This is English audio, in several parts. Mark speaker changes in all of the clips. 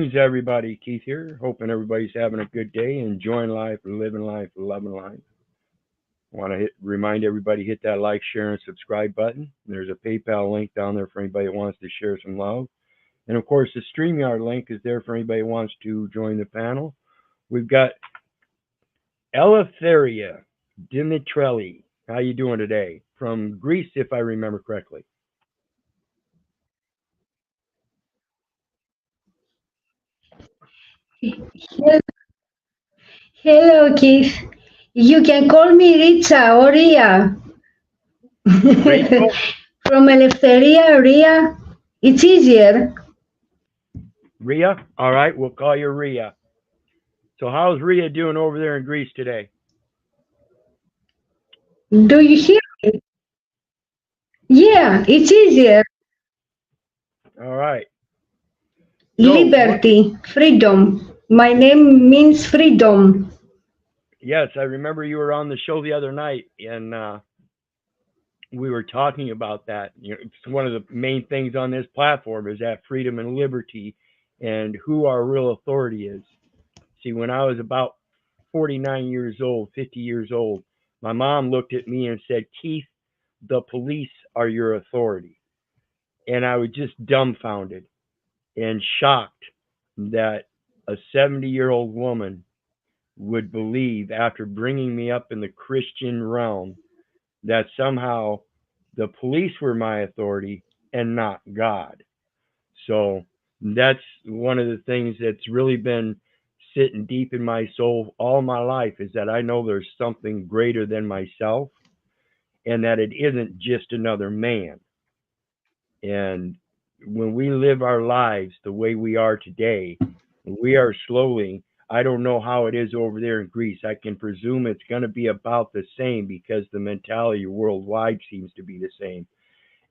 Speaker 1: Greetings, everybody. Keith here. Hoping everybody's having a good day, enjoying life, living life, loving life. Want to remind everybody, hit that like, share, and subscribe button. There's a PayPal link down there for anybody that wants to share some love. And of course, the StreamYard link is there for anybody who wants to join the panel. We've got Eleftheria Dimitrelli. How you doing today? From Greece, if I remember correctly.
Speaker 2: Hello, Keith. You can call me Ritza or Ria. From Eleftheria, Ria. It's easier.
Speaker 1: Ria? All right, we'll call you Ria. So how's Ria doing over there in Greece today?
Speaker 2: Do you hear me? Yeah, it's easier.
Speaker 1: All right.
Speaker 2: Liberty, freedom. My name means freedom.
Speaker 1: Yes, I remember you were on the show the other night, and we were talking about that. You know, it's one of the main things on this platform is that freedom and liberty, and who our real authority is. See, when I was about 49 years old, 50 years old, my mom looked at me and said, "Keith, the police are your authority," and I was just dumbfounded and shocked that a 70-year-old woman would believe, after bringing me up in the Christian realm, that somehow the police were my authority and not God. So that's one of the things that's really been sitting deep in my soul all my life, is that I know there's something greater than myself, and that it isn't just another man. And when we live our lives the way we are today, we are slowly, I don't know how it is over there in Greece. I can presume it's going to be about the same, because the mentality worldwide seems to be the same.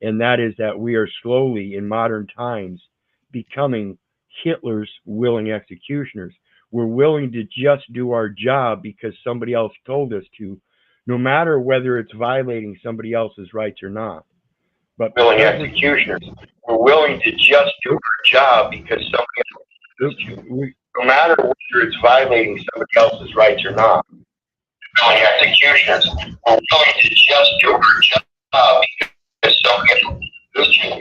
Speaker 1: And that is that we are slowly, in modern times, becoming Hitler's willing executioners. We're willing to just do our job because somebody else told us to, no matter whether it's violating somebody else's rights or not. But willing executioners, we're willing to just do our job because somebody else told us to, no matter whether it's violating somebody else's rights or not. Willing executioners, we're willing to just do our job because somebody else told us to, no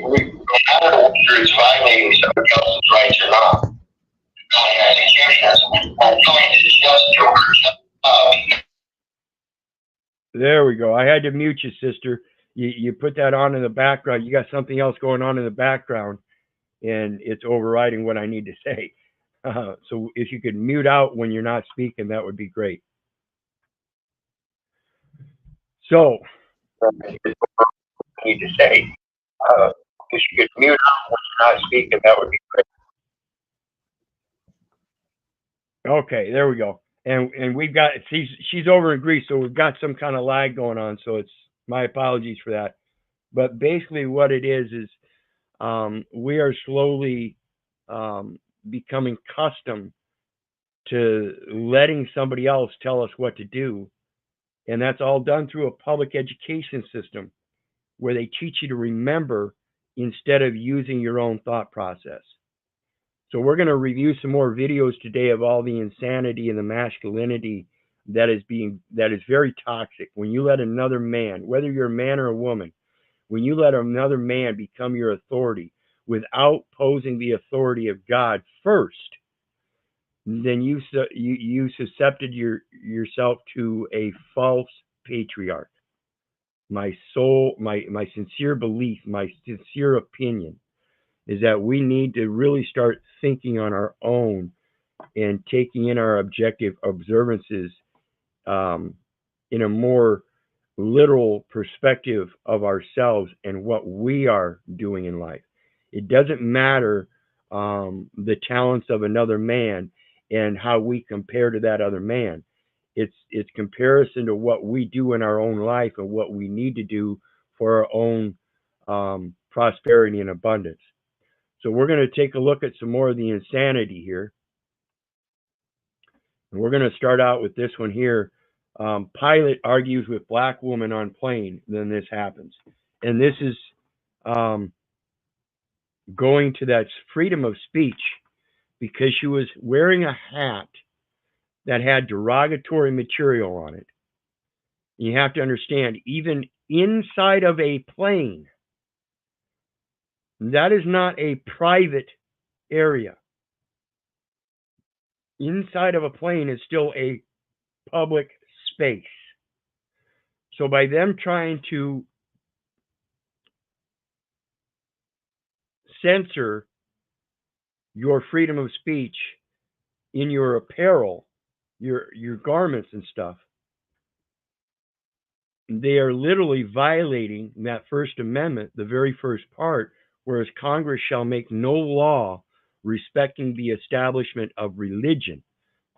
Speaker 1: matter whether it's violating somebody else's rights or not. Willing executioners, we're willing to just do our job. There we go. I had to mute you, sister. You put that on in the background. You got something else going on in the background, and it's overriding what I need to say. So if you could mute out when you're not speaking, that would be great. So, I need to say, if you could mute out when you're not speaking, that would be great. Okay, there we go. And we've got, she's over in Greece, so we've got some kind of lag going on. So it's my apologies for that. But basically, what it is we are slowly becoming accustomed to letting somebody else tell us what to do. And that's all done through a public education system where they teach you to remember instead of using your own thought process. So we're going to review some more videos today of all the insanity and the masculinity that is very toxic. When you let another man, whether you're a man or a woman, when you let another man become your authority without posing the authority of God first, then you suscepted yourself to a false patriarch. My sincere belief, my sincere opinion is that we need to really start thinking on our own and taking in our objective observances in a more literal perspective of ourselves and what we are doing in life. It doesn't matter the talents of another man and how we compare to that other man. It's comparison to what we do in our own life and what we need to do for our own prosperity and abundance. So we're going to take a look at some more of the insanity here. And we're going to start out with this one here. Pilot argues with black woman on plane, then this happens. And this is going to that freedom of speech because she was wearing a hat that had derogatory material on it. You have to understand, even inside of a plane, that is not a private area. Inside of a plane is still a public space. So by them trying to censor your freedom of speech in your apparel, your garments and stuff, they are literally violating that First Amendment, the very first part, whereas Congress shall make no law respecting the establishment of religion,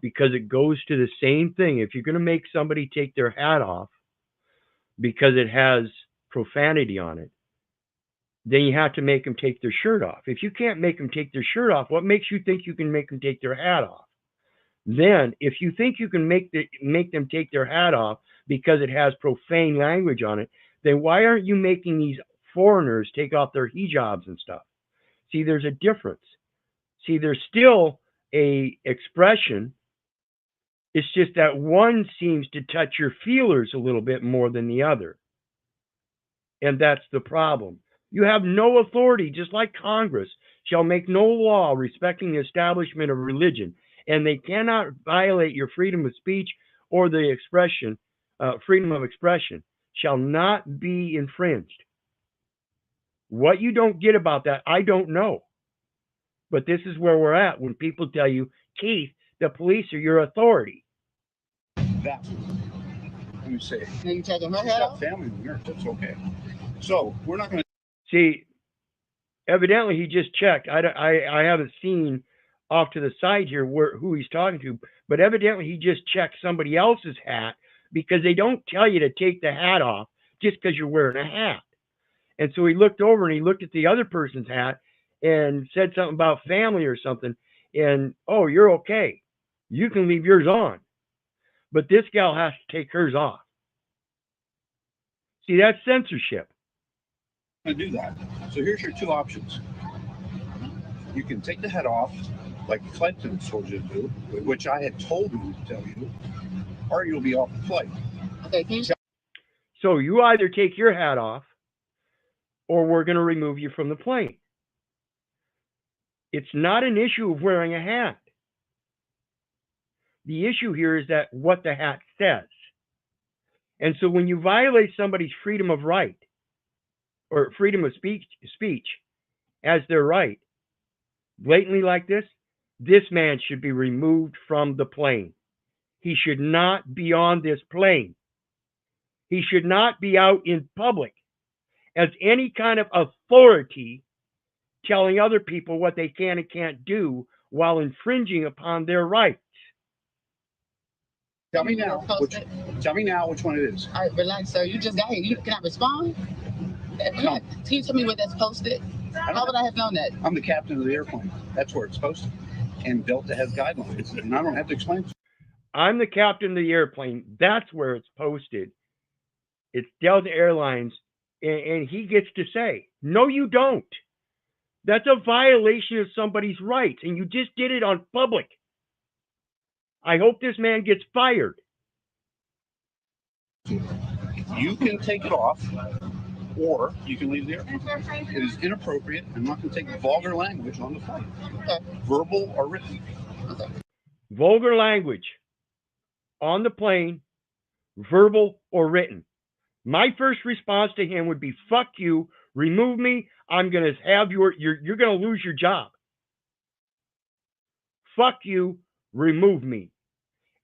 Speaker 1: because it goes to the same thing. If you're going to make somebody take their hat off because it has profanity on it, then you have to make them take their shirt off. If you can't make them take their shirt off, what makes you think you can make them take their hat off? Then, if you think you can make them take their hat off because it has profane language on it, then why aren't you making these foreigners take off their hijabs and stuff? See, there's a difference. See, there's still a expression. It's just that one seems to touch your feelers a little bit more than the other. And that's the problem. You have no authority, just like Congress shall make no law respecting the establishment of religion, and they cannot violate your freedom of speech or the expression, freedom of expression shall not be infringed. What you don't get about that, I don't know. But this is where we're at when people tell you, Keith, the police are your authority.
Speaker 3: That let me say, you taking my head off? Family members, it's okay. So we're not going to
Speaker 1: see. Evidently, he just checked. I haven't seen off to the side here who he's talking to, but evidently he just checked somebody else's hat, because they don't tell you to take the hat off just because you're wearing a hat. And so he looked over and he looked at the other person's hat and said something about family or something, and oh, you're okay. You can leave yours on. But this gal has to take hers off. See, that's censorship.
Speaker 3: do that. So here's your two options. You can take the head off, like Clinton told you to do, which I had told him to tell you, or you'll be off the flight. Okay.
Speaker 1: So you either take your hat off, or we're going to remove you from the plane. It's not an issue of wearing a hat. The issue here is that what the hat says. And so when you violate somebody's freedom of right, or freedom of speech as their right, blatantly like this man should be removed from the plane. He should not be on this plane. He should not be out in public as any kind of authority telling other people what they can and can't do while infringing upon their rights.
Speaker 3: Tell me now which one it is.
Speaker 4: All right, relax, sir. You just got here. Can I respond? Relax. Can you tell me where that's posted? How would I have known that?
Speaker 3: I'm the captain of the airplane. That's where it's posted. And Delta has guidelines, and I don't have to explain.
Speaker 1: I'm the captain of the airplane. That's where it's posted. It's Delta Airlines, and he gets to say, no, you don't. That's a violation of somebody's rights, and you just did it on public. I hope this man gets fired.
Speaker 3: You can take it off, or you can leave the airplane. It is inappropriate. I'm not going to take vulgar language on the flight, verbal or written.
Speaker 1: Vulgar language on the plane, verbal or written. My first response to him would be, fuck you, remove me. I'm going to have you're going to lose your job. Fuck you, remove me.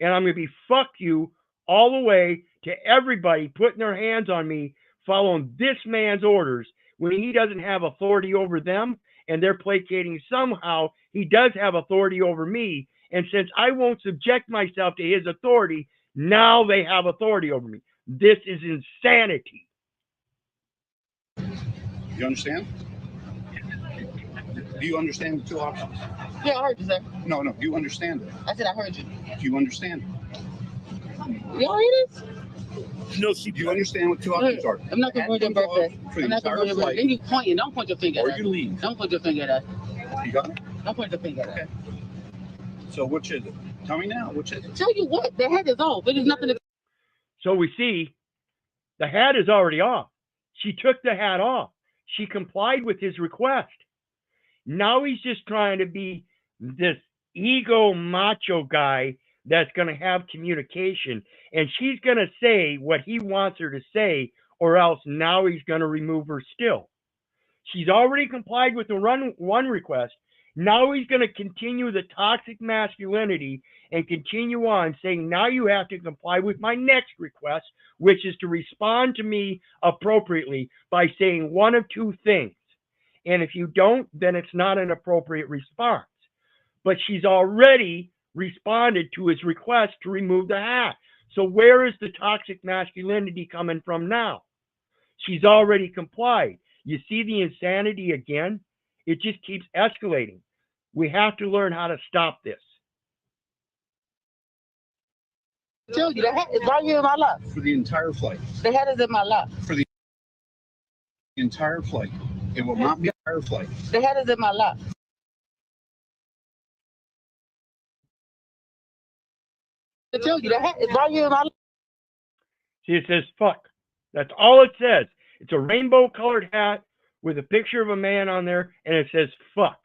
Speaker 1: And I'm going to be fuck you all the way to everybody putting their hands on me, following this man's orders when he doesn't have authority over them, and they're placating somehow he does have authority over me. And since I won't subject myself to his authority, now they have authority over me. This is insanity.
Speaker 3: You understand? Do you understand the two options?
Speaker 4: Yeah, I heard you, sir.
Speaker 3: No, do you understand it?
Speaker 4: I said I heard you.
Speaker 3: Do you understand it?
Speaker 4: You all hear this?
Speaker 3: No, do you understand what two options are?
Speaker 4: I'm not going to ruin your birthday. I'm not going to ruin your birthday. Then you pointing. Don't point your finger at us.
Speaker 3: Or you leave.
Speaker 4: Don't point your finger at us.
Speaker 3: You got it?
Speaker 4: Don't point your finger at us.
Speaker 3: So which is it? Tell me now. Which is it?
Speaker 4: Tell you what, the hat is off. It is nothing to.
Speaker 1: So we see the hat is already off. She took the hat off. She complied with his request. Now he's just trying to be this ego macho guy that's going to have communication. And she's going to say what he wants her to say, or else now he's going to remove her still. She's already complied with the one request. Now he's going to continue the toxic masculinity and continue on saying, now you have to comply with my next request, which is to respond to me appropriately by saying one of two things. And if you don't, then it's not an appropriate response. But she's already responded to his request to remove the hat. So where is the toxic masculinity coming from now? She's already complied. You see the insanity again? It just keeps escalating. We have to learn how to stop this.
Speaker 4: Tell you, the hat is right here in my lap.
Speaker 3: For the entire flight.
Speaker 4: The hat is in my lap.
Speaker 3: For the entire flight. It will not be an entire flight.
Speaker 4: The hat is in my lap. I tell you, the hat is right here in my lap.
Speaker 1: See, it says fuck. That's all it says. It's a rainbow colored hat with a picture of a man on there, and it says fuck.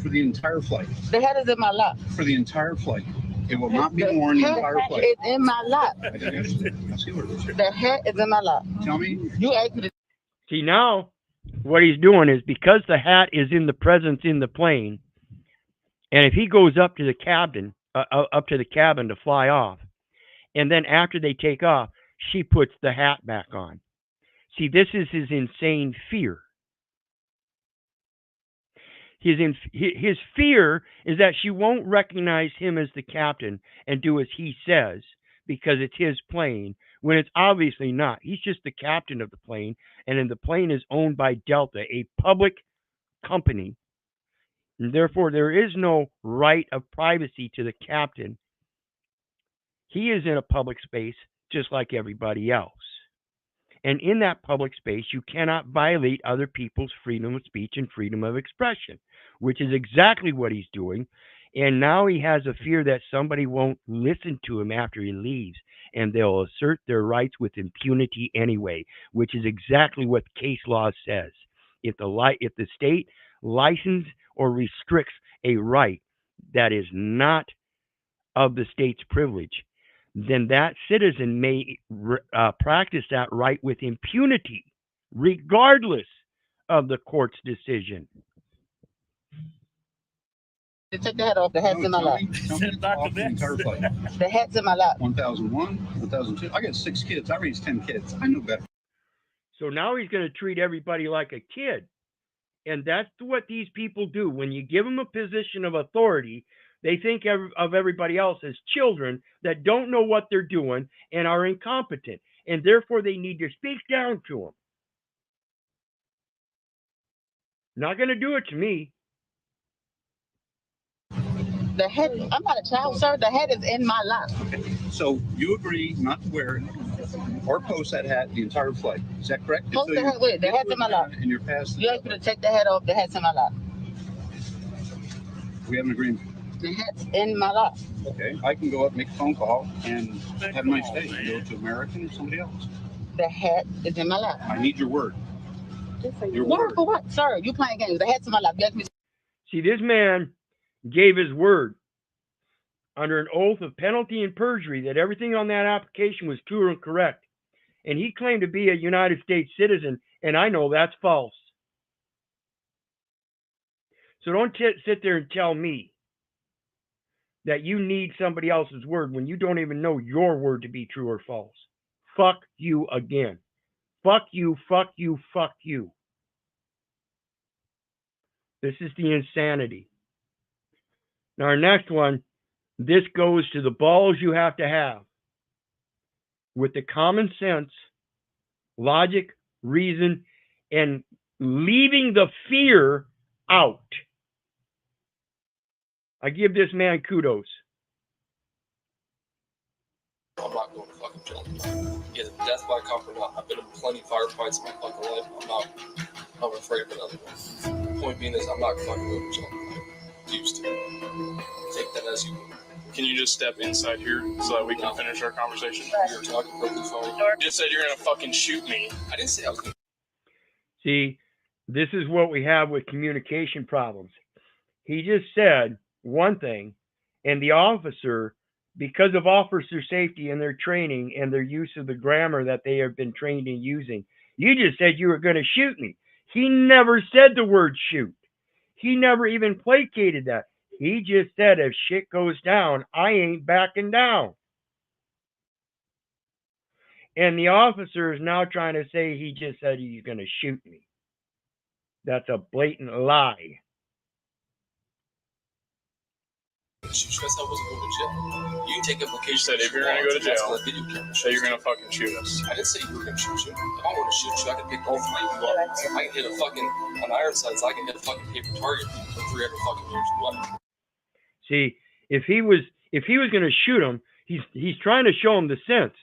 Speaker 3: For the entire flight.
Speaker 4: The hat is in my lap.
Speaker 3: For the entire flight. It will not be worn the entire flight.
Speaker 4: It's in my lap.
Speaker 3: I see what it is.
Speaker 4: The hat is in my lap.
Speaker 3: Tell me.
Speaker 4: You asked me to.
Speaker 1: See, now what he's doing is, because the hat is in the presence in the plane, and if he goes up to the cabin to fly off, and then after they take off, she puts the hat back on. See, this is his insane fear. His fear is that she won't recognize him as the captain and do as he says because it's his plane, when it's obviously not. He's just the captain of the plane, and then the plane is owned by Delta, a public company. And therefore, there is no right of privacy to the captain. He is in a public space just like everybody else. And in that public space, you cannot violate other people's freedom of speech and freedom of expression, which is exactly what he's doing. And now he has a fear that somebody won't listen to him after he leaves, and they'll assert their rights with impunity anyway, which is exactly what case law says. If the state licenses or restricts a right that is not of the state's privilege, then that citizen may practice that right with impunity, regardless of the court's decision.
Speaker 4: Take the hat off. The hat's in my lap. The hat's in my lap.
Speaker 3: 1001, 1002. I got 6 kids. I raised 10 kids. I know better.
Speaker 1: So now he's going to treat everybody like a kid. And that's what these people do. When you give them a position of authority, they think of everybody else as children that don't know what they're doing and are incompetent. And therefore, they need to speak down to them. Not going to do it to me.
Speaker 4: The hat, I'm not a child, sir. The hat is in my lap.
Speaker 3: Okay. So you agree not to wear it or post that hat the entire flight. Is that correct?
Speaker 4: Post the hat with. The hat's in my lap.
Speaker 3: And you're past.
Speaker 4: You asked me to take the hat off. The hat's in my lap.
Speaker 3: We have an agreement.
Speaker 4: The hat's in my lap.
Speaker 3: Okay. I can go up, make a phone call, and have a nice day. Go to American or somebody else.
Speaker 4: The hat is in my lap.
Speaker 3: I need your word.
Speaker 4: Your word for what? Sir, you playing games. The hat's in my lap. You asked me to.
Speaker 1: See, this man gave his word under an oath of penalty and perjury that everything on that application was true and correct. And he claimed to be a United States citizen, and I know that's false. So don't sit there and tell me that you need somebody else's word when you don't even know your word to be true or false. Fuck you again. Fuck you, fuck you, fuck you. This is the insanity. Now, our next one, this goes to the balls you have to have with the common sense, logic, reason, and leaving the fear out. I give this man kudos.
Speaker 5: I'm not going to fucking jail. Either death by cop or not. I've been in plenty of firefights in my fucking life. I'm not I'm afraid of another one. Point being is, I'm not fucking with y'all. I used to. Take that as you will.
Speaker 6: Can you just step inside here so that we can finish our conversation?
Speaker 5: You're talking perfectly fine.
Speaker 6: You just said you're gonna fucking shoot me.
Speaker 5: I didn't say I was gonna.
Speaker 1: See, this is what we have with communication problems. He just said one thing, and the officer, because of officer safety and their training and their use of the grammar that they have been trained in using, you just said you were going to shoot me. He never said the word shoot. He never even placated that. He just said, if shit goes down, I ain't backing down. And the officer is now trying to say he just said he's going to shoot me. That's a blatant lie.
Speaker 5: Shoot you. I said I wasn't going to jail. You can take implications.
Speaker 6: Said if you're gonna go to jail,
Speaker 5: so
Speaker 6: you're gonna fucking shoot us.
Speaker 5: I didn't say you were gonna shoot you. If I want to shoot you, I can pick all three of you up. I can hit a fucking on Ironsides. I can hit a fucking paper target for 300 fucking years of life.
Speaker 1: See, if he was going to shoot him, he's trying to show him the sense,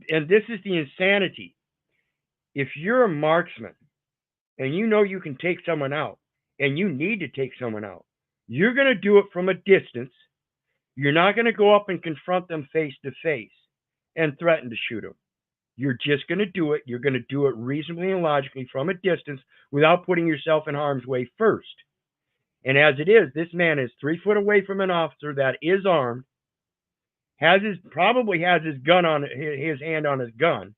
Speaker 1: and this is the insanity. If you're a marksman and you know you can take someone out, and you need to take someone out, you're going to do it from a distance. You're not going to go up and confront them face to face and threaten to shoot them. You're just going to do it. You're going to do it reasonably and logically from a distance without putting yourself in harm's way first. And as it is, this man is 3 foot away from an officer that is armed, probably has his gun on his hand on his gun,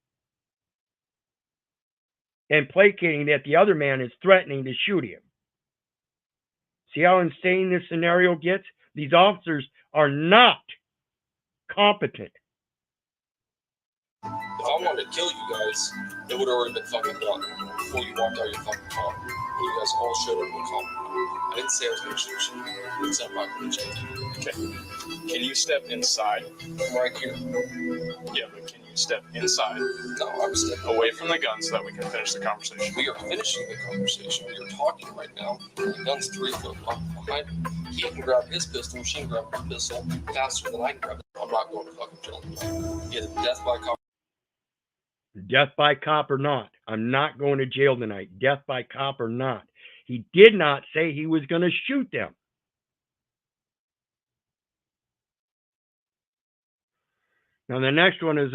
Speaker 1: and placating that the other man is threatening to shoot him. See how insane this scenario gets? These officers are not competent.
Speaker 5: If I wanted to kill you guys, it would have already been fucking done before you walked out of your fucking car. And you guys all showed up in common. I didn't say I was going to shoot you. I didn't say I'm not going to shoot you.
Speaker 6: Okay. Can you step inside?
Speaker 5: I'm right here.
Speaker 6: Yeah, but can you step inside?
Speaker 5: No, I'm stepping
Speaker 6: Away from the gun so that we can finish the conversation.
Speaker 5: We are finishing the conversation. We are talking right now. The gun's 3 foot behind me. He can grab his pistol. She can grab her pistol faster than I can grab it. I'm not going to fucking jail. Either death by cop.
Speaker 1: Death by cop or not. I'm not going to jail tonight. Death by cop or not. He did not say he was going to shoot them. Now the next one is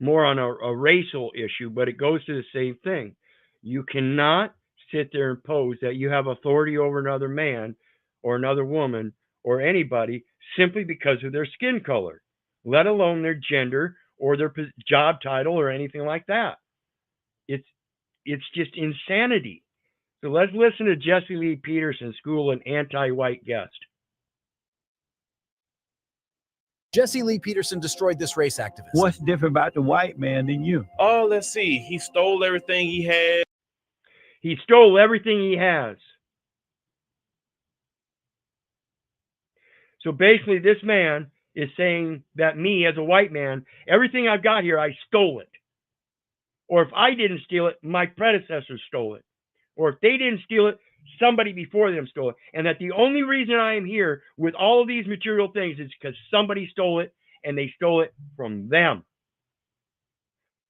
Speaker 1: more on a racial issue, but it goes to the same thing. You cannot sit there and pose that you have authority over another man or another woman or anybody simply because of their skin color, let alone their gender or their job title or anything like that. It's just insanity. So let's listen to Jesse Lee Peterson school an anti-white guest.
Speaker 7: Jesse Lee Peterson destroyed this race activist.
Speaker 8: What's different about the white man than you?
Speaker 9: Oh, let's see. He stole everything he had.
Speaker 1: He stole everything he has. So basically, this man is saying that me, as a white man, everything I've got here, I stole it. Or if I didn't steal it, my predecessors stole it. Or if they didn't steal it, somebody before them stole it. And that the only reason I am here with all of these material things is because somebody stole it, and they stole it from them.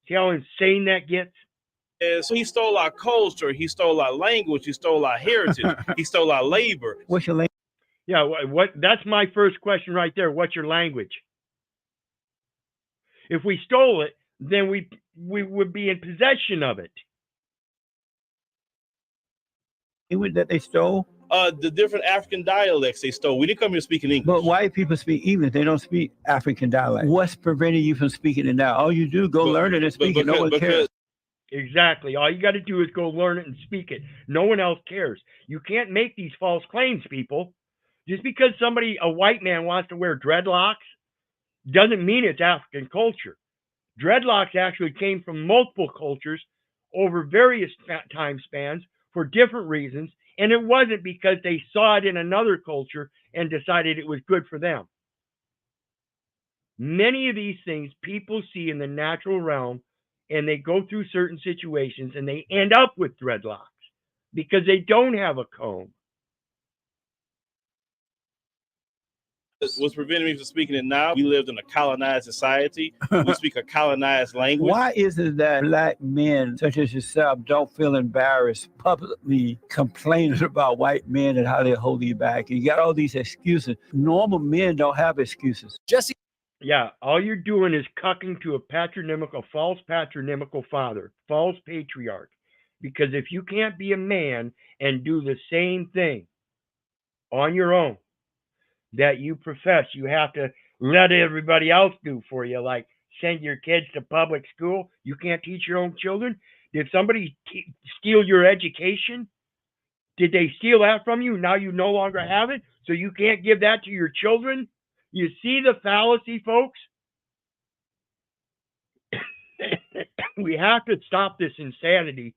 Speaker 1: See how insane that gets?
Speaker 9: So he stole our culture. He stole our language. He stole our heritage. He stole our labor.
Speaker 8: What's your language?
Speaker 1: Yeah, what? That's my first question right there. What's your language? If we stole it, then we would be in possession of it.
Speaker 8: That they stole?
Speaker 9: The different African dialects they stole. We didn't come here speaking English.
Speaker 8: But white people speak English. They don't speak African dialect. What's preventing you from speaking it now? All you do, learn it and speak it. No one cares.
Speaker 1: Exactly. All you got to do is go learn it and speak it. No one else cares. You can't make these false claims, people. Just because a white man wants to wear dreadlocks doesn't mean it's African culture. Dreadlocks actually came from multiple cultures over various time spans for different reasons, and it wasn't because they saw it in another culture and decided it was good for them. Many of these things people see in the natural realm, and they go through certain situations and they end up with dreadlocks because they don't have a comb.
Speaker 9: What's preventing me from speaking it now? We lived in a colonized society. We speak a colonized language.
Speaker 8: Why is it that black men such as yourself don't feel embarrassed publicly complaining about white men and how they hold you back? You got all these excuses. Normal men don't have excuses.
Speaker 7: Jesse.
Speaker 1: Yeah, all you're doing is cucking to a false patronymical father, false patriarch. Because if you can't be a man and do the same thing on your own that you profess, you have to let everybody else do for you, like send your kids to public school. You can't teach your own children. Did somebody steal your education? Did they steal that from you? Now you no longer have it, so you can't give that to your children? You see the fallacy, folks? We have to stop this insanity.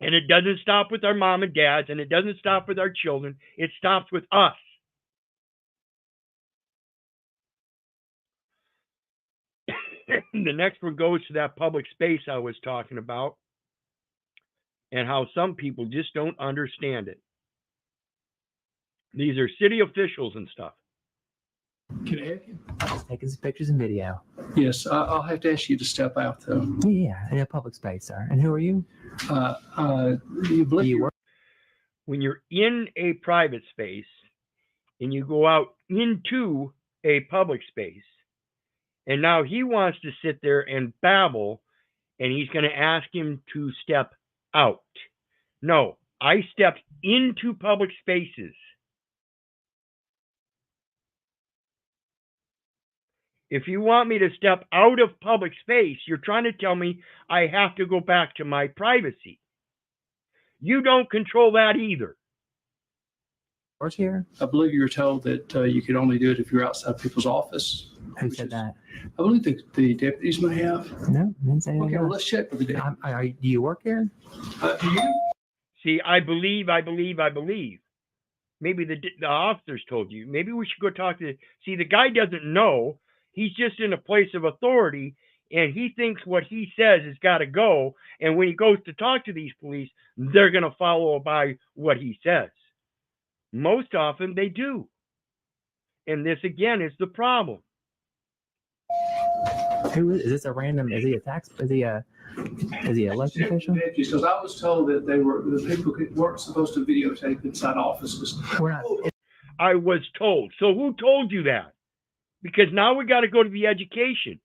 Speaker 1: And it doesn't stop with our mom and dads, and it doesn't stop with our children. It stops with us. The next one goes to that public space I was talking about and how some people just don't understand it. These are city officials and stuff.
Speaker 10: Can I help you?
Speaker 11: Taking some pictures and video.
Speaker 10: Yes, I'll have to ask you to step out though.
Speaker 11: Yeah, in a public space, sir. And who are you?
Speaker 10: You
Speaker 11: work?
Speaker 1: When you're in a private space and you go out into a public space, and now he wants to sit there and babble, and he's going to ask him to step out. No, I stepped into public spaces. If you want me to step out of public space, you're trying to tell me I have to go back to my privacy. You don't control that either.
Speaker 11: Where's here?
Speaker 10: I believe you were told that you could only do it if you're outside people's office.
Speaker 11: Who said that?
Speaker 10: I believe the deputies may have.
Speaker 11: No, didn't say anything.
Speaker 10: Okay, well, let's check with the deputy.
Speaker 11: Do you work here?
Speaker 10: Do you?
Speaker 1: See, I believe. Maybe the officers told you. Maybe we should go talk to. See, the guy doesn't know. He's just in a place of authority, and he thinks what he says has got to go. And when he goes to talk to these police, they're going to follow by what he says. Most often they do. And this, again, is the problem.
Speaker 11: Who is this? A random? Is he a tax? Is he an elected official?
Speaker 10: Because I was told that the people weren't supposed to videotape inside offices.
Speaker 11: We're not.
Speaker 1: I was told. So who told you that? Because now we got to go to the education.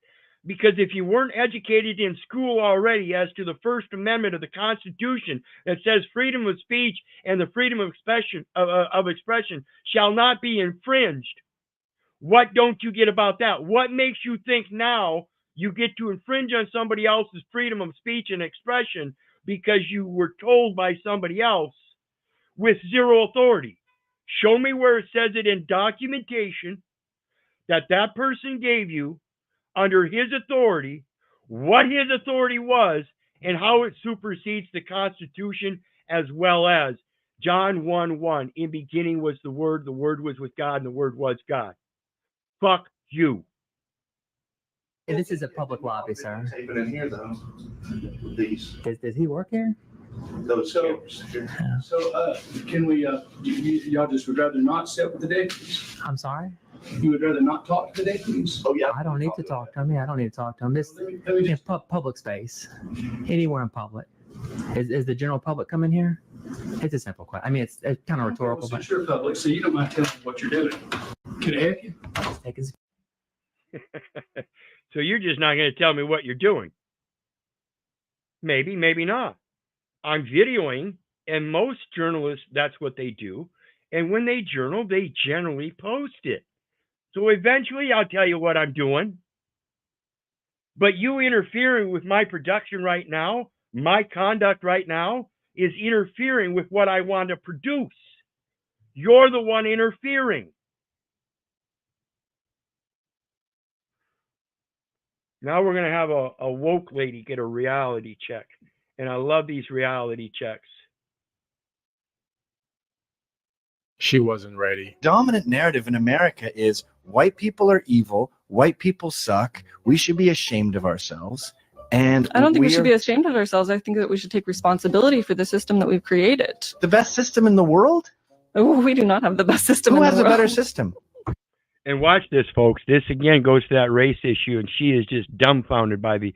Speaker 1: Because if you weren't educated in school already as to the First Amendment of the Constitution that says freedom of speech and the freedom of expression shall not be infringed, what don't you get about that? What makes you think now you get to infringe on somebody else's freedom of speech and expression because you were told by somebody else with zero authority? Show me where it says it in documentation that person gave you under his authority, what his authority was, and how it supersedes the Constitution, as well as John 1:1. In beginning was the Word was with God, and the Word was God. Fuck you.
Speaker 11: This is a public lobby, sir.
Speaker 3: Even in here, though, these.
Speaker 11: Does he work here?
Speaker 3: Those
Speaker 10: So can we? Y'all just would rather not sit with the deputies?
Speaker 11: I'm sorry.
Speaker 10: You would rather not talk to the deputies?
Speaker 3: Oh yeah.
Speaker 11: I don't need to talk to him. Yeah, I don't need to talk to him. This in public space, anywhere in public. Is the general public coming here? It's a simple question. I mean, it's kind of rhetorical.
Speaker 10: But you're public, so you don't mind telling me what you're doing. Can I help you?
Speaker 1: So you're just not going to tell me what you're doing? Maybe, maybe not. I'm videoing, and most journalists, that's what they do. And when they journal, they generally post it. So eventually I'll tell you what I'm doing. But you interfering with my production right now, my conduct right now, is interfering with what I want to produce. You're the one interfering. Now we're going to have a woke lady get a reality check. And I love these reality checks.
Speaker 6: She wasn't ready.
Speaker 12: Dominant narrative in America is white people are evil, white people suck, we should be ashamed of ourselves. And
Speaker 13: I don't think we should be ashamed of ourselves. I think that we should take responsibility for the system that we've created.
Speaker 12: The best system in the world?
Speaker 13: Oh, we do not have the best system
Speaker 12: Who
Speaker 13: in
Speaker 12: has
Speaker 13: the
Speaker 12: a
Speaker 13: world.
Speaker 12: better system?
Speaker 1: And watch this, folks. This again goes to that race issue, and she is just dumbfounded by the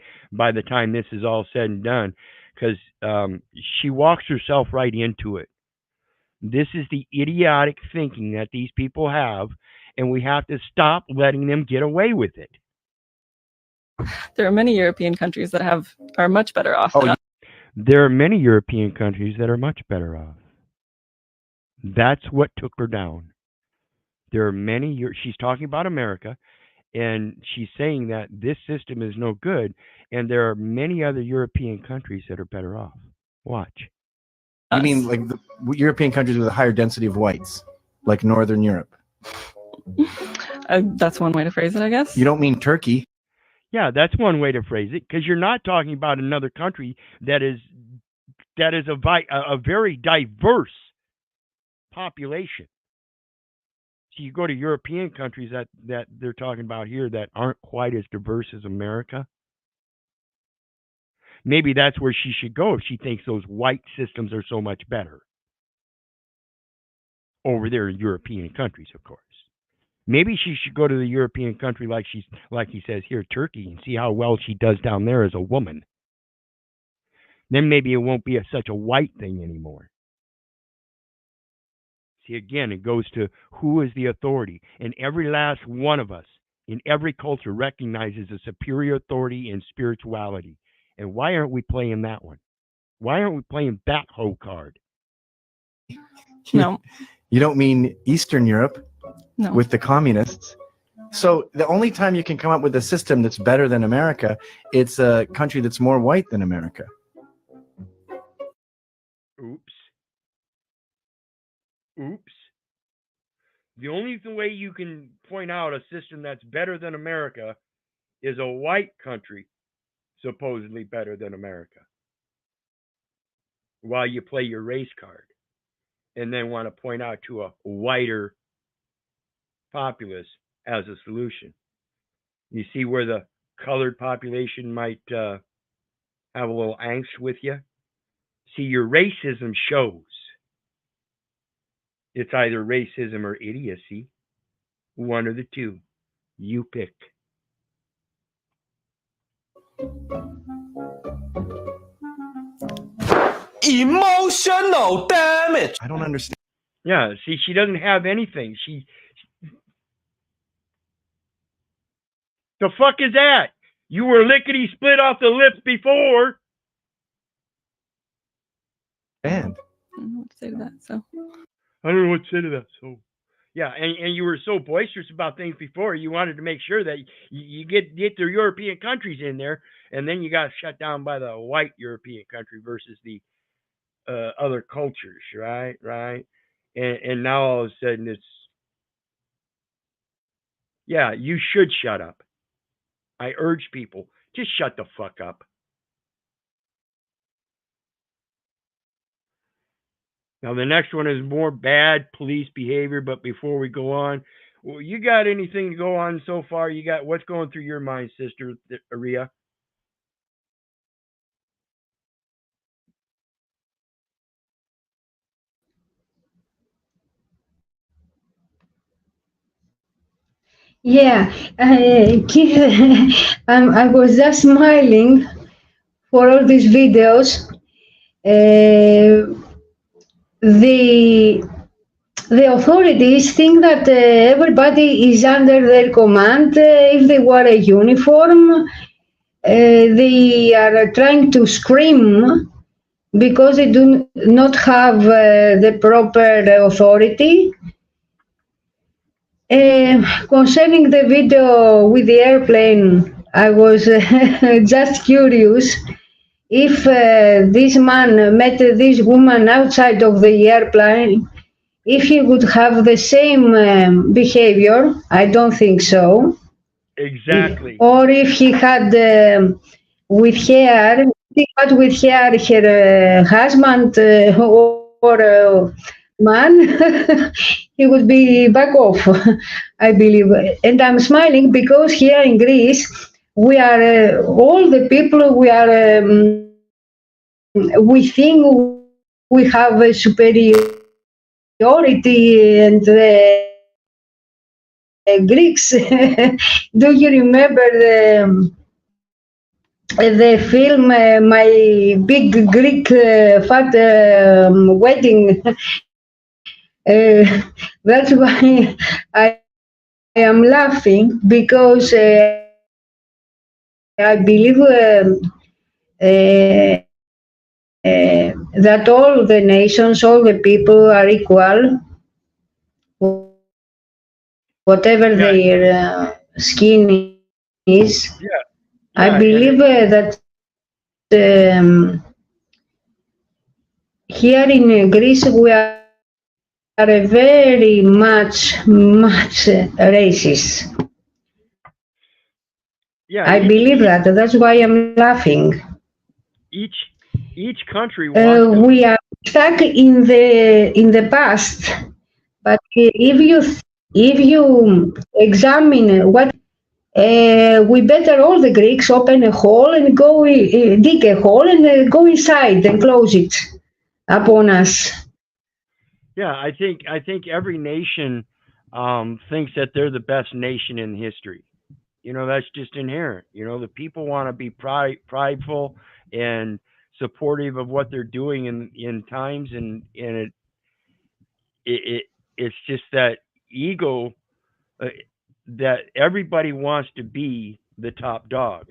Speaker 1: time this is all said and done, because she walks herself right into it. This is the idiotic thinking that these people have, and we have to stop letting them get away with it.
Speaker 13: There are many European countries that are much better off.
Speaker 1: There are many European countries that are much better off. That's what took her down. There are many, she's talking about America, and she's saying that this system is no good, and there are many other European countries that are better off. Watch.
Speaker 12: You mean like the European countries with a higher density of whites, like Northern Europe?
Speaker 13: That's one way to phrase it, I guess.
Speaker 12: You don't mean Turkey?
Speaker 1: Yeah, that's one way to phrase it, because you're not talking about another country that is a very diverse population. So you go to European countries that they're talking about here that aren't quite as diverse as America. Maybe that's where she should go if she thinks those white systems are so much better. Over there in European countries, of course. Maybe she should go to the European country like he says here, Turkey, and see how well she does down there as a woman. Then maybe it won't be such a white thing anymore. See, again, it goes to who is the authority. And every last one of us in every culture recognizes a superior authority and spirituality. And why aren't we playing that one? Why aren't we playing that whole card?
Speaker 13: No.
Speaker 12: You don't mean Eastern Europe?
Speaker 13: No.
Speaker 12: With the communists. So the only time you can come up with a system that's better than America, it's a country that's more white than America.
Speaker 1: Oops. The only way you can point out a system that's better than America is a white country supposedly better than America. While you play your race card and then want to point out to a whiter populace as a solution. You see where the colored population might have a little angst with you? See, your racism shows. It's either racism or idiocy. One or the two. You pick.
Speaker 14: Emotional damage.
Speaker 12: I don't understand.
Speaker 1: Yeah, see, she doesn't have anything. The fuck is that? You were lickety split off the lips before.
Speaker 12: And
Speaker 13: I don't know what to say to that. So
Speaker 1: I don't know what to say to that. So yeah, and you were so boisterous about things before. You wanted to make sure that you get the European countries in there, and then you got shut down by the white European country versus the other cultures, right? And now all of a sudden it's, yeah, you should shut up. I urge people, just shut the fuck up. Now, the next one is more bad police behavior, but before we go on, well, you got anything to go on so far? You got, what's going through your mind, Sister Aria?
Speaker 2: Yeah, I was just smiling for all these videos. The authorities think that everybody is under their command. If they wear a uniform, they are trying to scream because they do not have the proper authority. Concerning the video with the airplane, I was just curious if this man met this woman outside of the airplane, if he would have the same behavior. I don't think so.
Speaker 1: Exactly.
Speaker 2: Or if he had with her husband or man, he would be back off, I believe. And I'm smiling because here in Greece, we are all the people, we think we have a superiority and Greeks. Do you remember the film My Big Greek Fat Wedding? That's why I am laughing, because I believe that all the nations, all the people are equal, whatever their skin is. I believe that here in Greece we are a very much racist. I believe that. That's why I'm laughing.
Speaker 1: Each country wants to.
Speaker 2: We are stuck in the past, but if you examine what we better all the Greeks open a hole and go dig a hole and go inside and close it upon us.
Speaker 1: Yeah, I think every nation thinks that they're the best nation in history. You know, that's just inherent. You know, the people want to be prideful and supportive of what they're doing in times, and it's just that ego that everybody wants to be the top dog.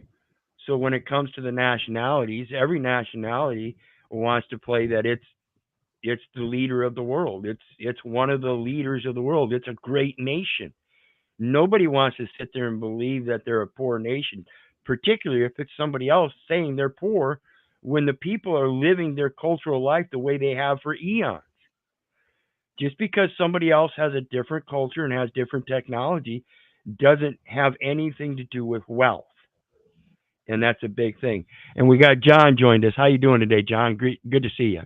Speaker 1: So when it comes to the nationalities, every nationality wants to play that it's the leader of the world. It's one of the leaders of the world. It's a great nation. Nobody wants to sit there and believe that they're a poor nation, particularly if it's somebody else saying they're poor when the people are living their cultural life the way they have for eons. Just because somebody else has a different culture and has different technology doesn't have anything to do with wealth. And that's a big thing. And we got John joined us. How you doing today, John? Good to see you.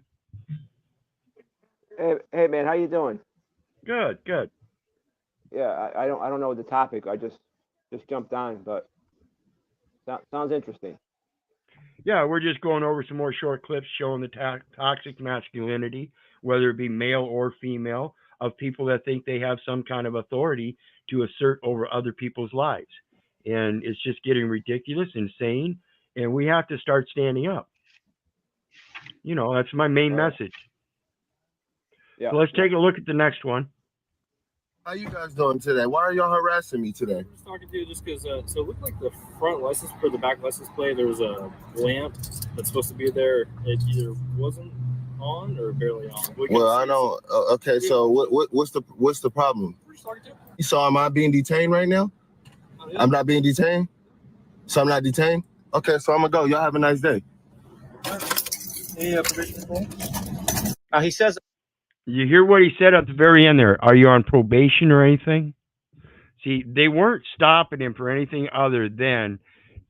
Speaker 14: Hey man, how you doing?
Speaker 1: Good.
Speaker 14: Yeah, I don't know the topic. I just jumped on, but sounds interesting.
Speaker 1: Yeah, we're just going over some more short clips showing the toxic masculinity, whether it be male or female, of people that think they have some kind of authority to assert over other people's lives. And it's just getting ridiculous, insane, and we have to start standing up. You know, that's my main message.
Speaker 14: Yeah.
Speaker 1: So let's take a look at the next one.
Speaker 15: How you guys doing today? Why are y'all harassing me today?
Speaker 16: I was talking to you just because, so it looked like the front license for the back license plate, there was a lamp that's supposed to be there. It either wasn't on or barely on.
Speaker 15: Well, I know. Okay, so what's the problem?
Speaker 16: We're just talking to you.
Speaker 15: So am I being detained right now? I'm not being detained? So I'm not detained? Okay, so I'm gonna go. Y'all have a nice day.
Speaker 1: He says. You hear what he said at the very end there? Are you on probation or anything? See, they weren't stopping him for anything other than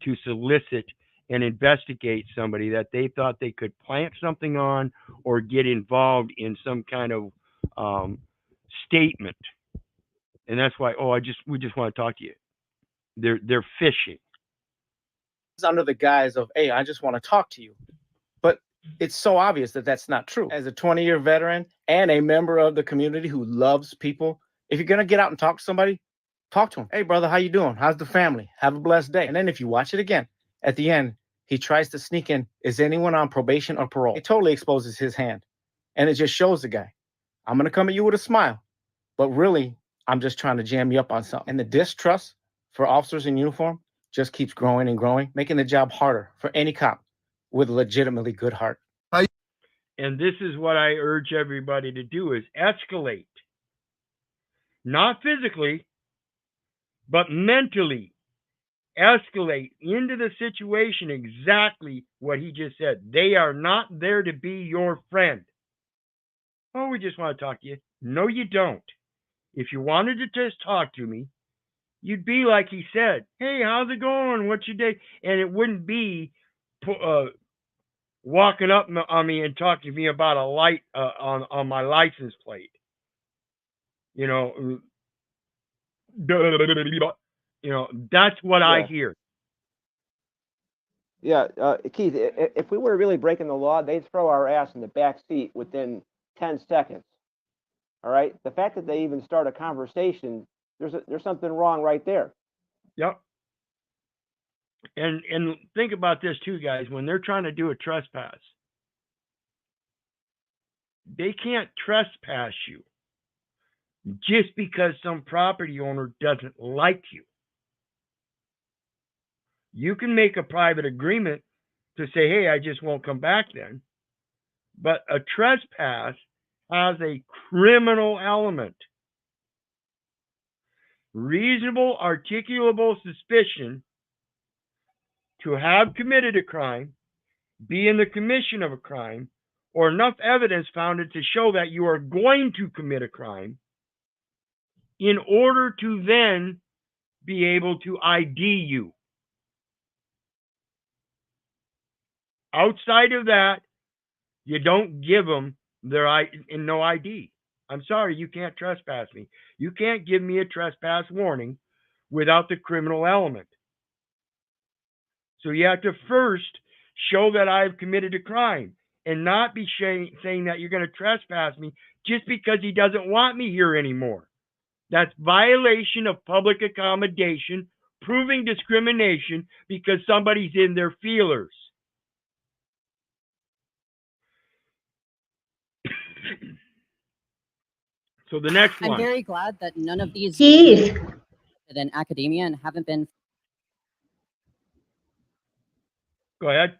Speaker 1: to solicit and investigate somebody that they thought they could plant something on or get involved in some kind of statement. And that's why, we just want to talk to you. They're fishing.
Speaker 17: Under the guise of, hey, I just want to talk to you. But it's so obvious that that's not true. As a 20-year veteran and a member of the community who loves people, if you're going to get out and talk to somebody, talk to him. Hey, brother, how you doing? How's the family? Have a blessed day. And then if you watch it again, at the end, he tries to sneak in, is anyone on probation or parole? It totally exposes his hand. And it just shows the guy, I'm going to come at you with a smile, but really, I'm just trying to jam you up on something. And the distrust for officers in uniform just keeps growing and growing, making the job harder for any cop with a legitimately good heart.
Speaker 1: And this is what I urge everybody to do is escalate. Not physically, but mentally. Escalate into the situation exactly what he just said. They are not there to be your friend. Oh, we just want to talk to you. No, you don't. If you wanted to just talk to me, you'd be like he said, hey, how's it going? What's your day? And it wouldn't be walking up on me and talking to me about a light on my license plate. You know, that's what I hear.
Speaker 14: Yeah, Keith, if we were really breaking the law, they'd throw our ass in the back seat within 10 seconds. All right? The fact that they even start a conversation there's something wrong right there.
Speaker 1: Yep. And think about this too, guys. When they're trying to do a trespass, they can't trespass you just because some property owner doesn't like you. You can make a private agreement to say, hey, I just won't come back then. But a trespass has a criminal element. Reasonable, articulable suspicion to have committed a crime, be in the commission of a crime, or enough evidence founded to show that you are going to commit a crime in order to then be able to ID you. Outside of that, you don't give them their no ID. I'm sorry, you can't trespass me. You can't give me a trespass warning without the criminal element. So you have to first show that I've committed a crime and not be saying that you're going to trespass me just because he doesn't want me here anymore. That's violation of public accommodation, proving discrimination because somebody's in their feelers. So the next one.
Speaker 18: I'm very glad that none of these
Speaker 2: Keith.
Speaker 18: in academia and haven't been.
Speaker 1: Go ahead.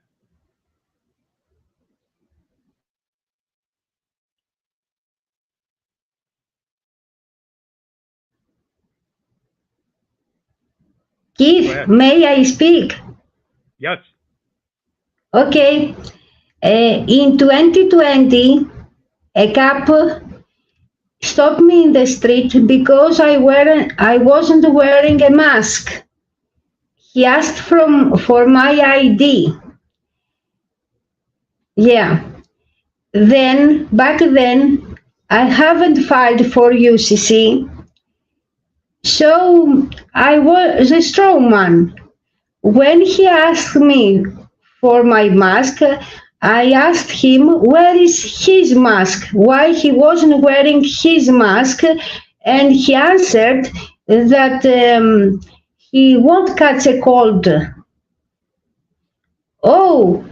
Speaker 2: Keith, may I speak?
Speaker 1: Yes.
Speaker 2: Okay. In 2020, a cop stopped me in the street because I wasn't wearing a mask. He asked for my ID. Yeah. Back then, I haven't filed for UCC. So I was a strong man. When he asked me for my mask, I asked him where is his mask, why he wasn't wearing his mask, and he answered that he won't catch a cold. Oh,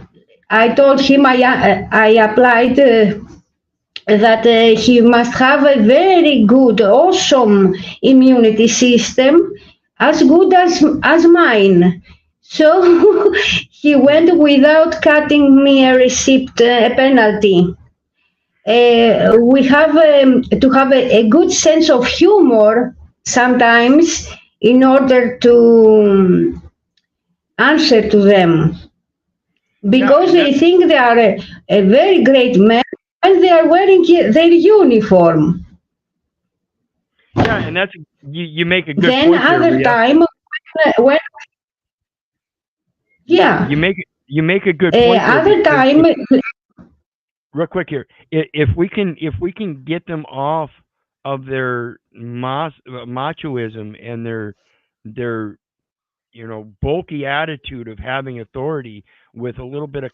Speaker 2: I told him I applied that he must have a very good, awesome immunity system, as good as mine. So he went without cutting me a receipt, a penalty. We have to have a good sense of humor sometimes in order to answer to them. Because they think they are a very great man and they are wearing their uniform.
Speaker 1: Yeah, and that's, you make a good
Speaker 2: then
Speaker 1: point there.
Speaker 2: Then other time, when yeah.
Speaker 1: You make a good point.
Speaker 2: Other time,
Speaker 1: real quick here, if we can get them off of their machoism and their bulky attitude of having authority with a little bit of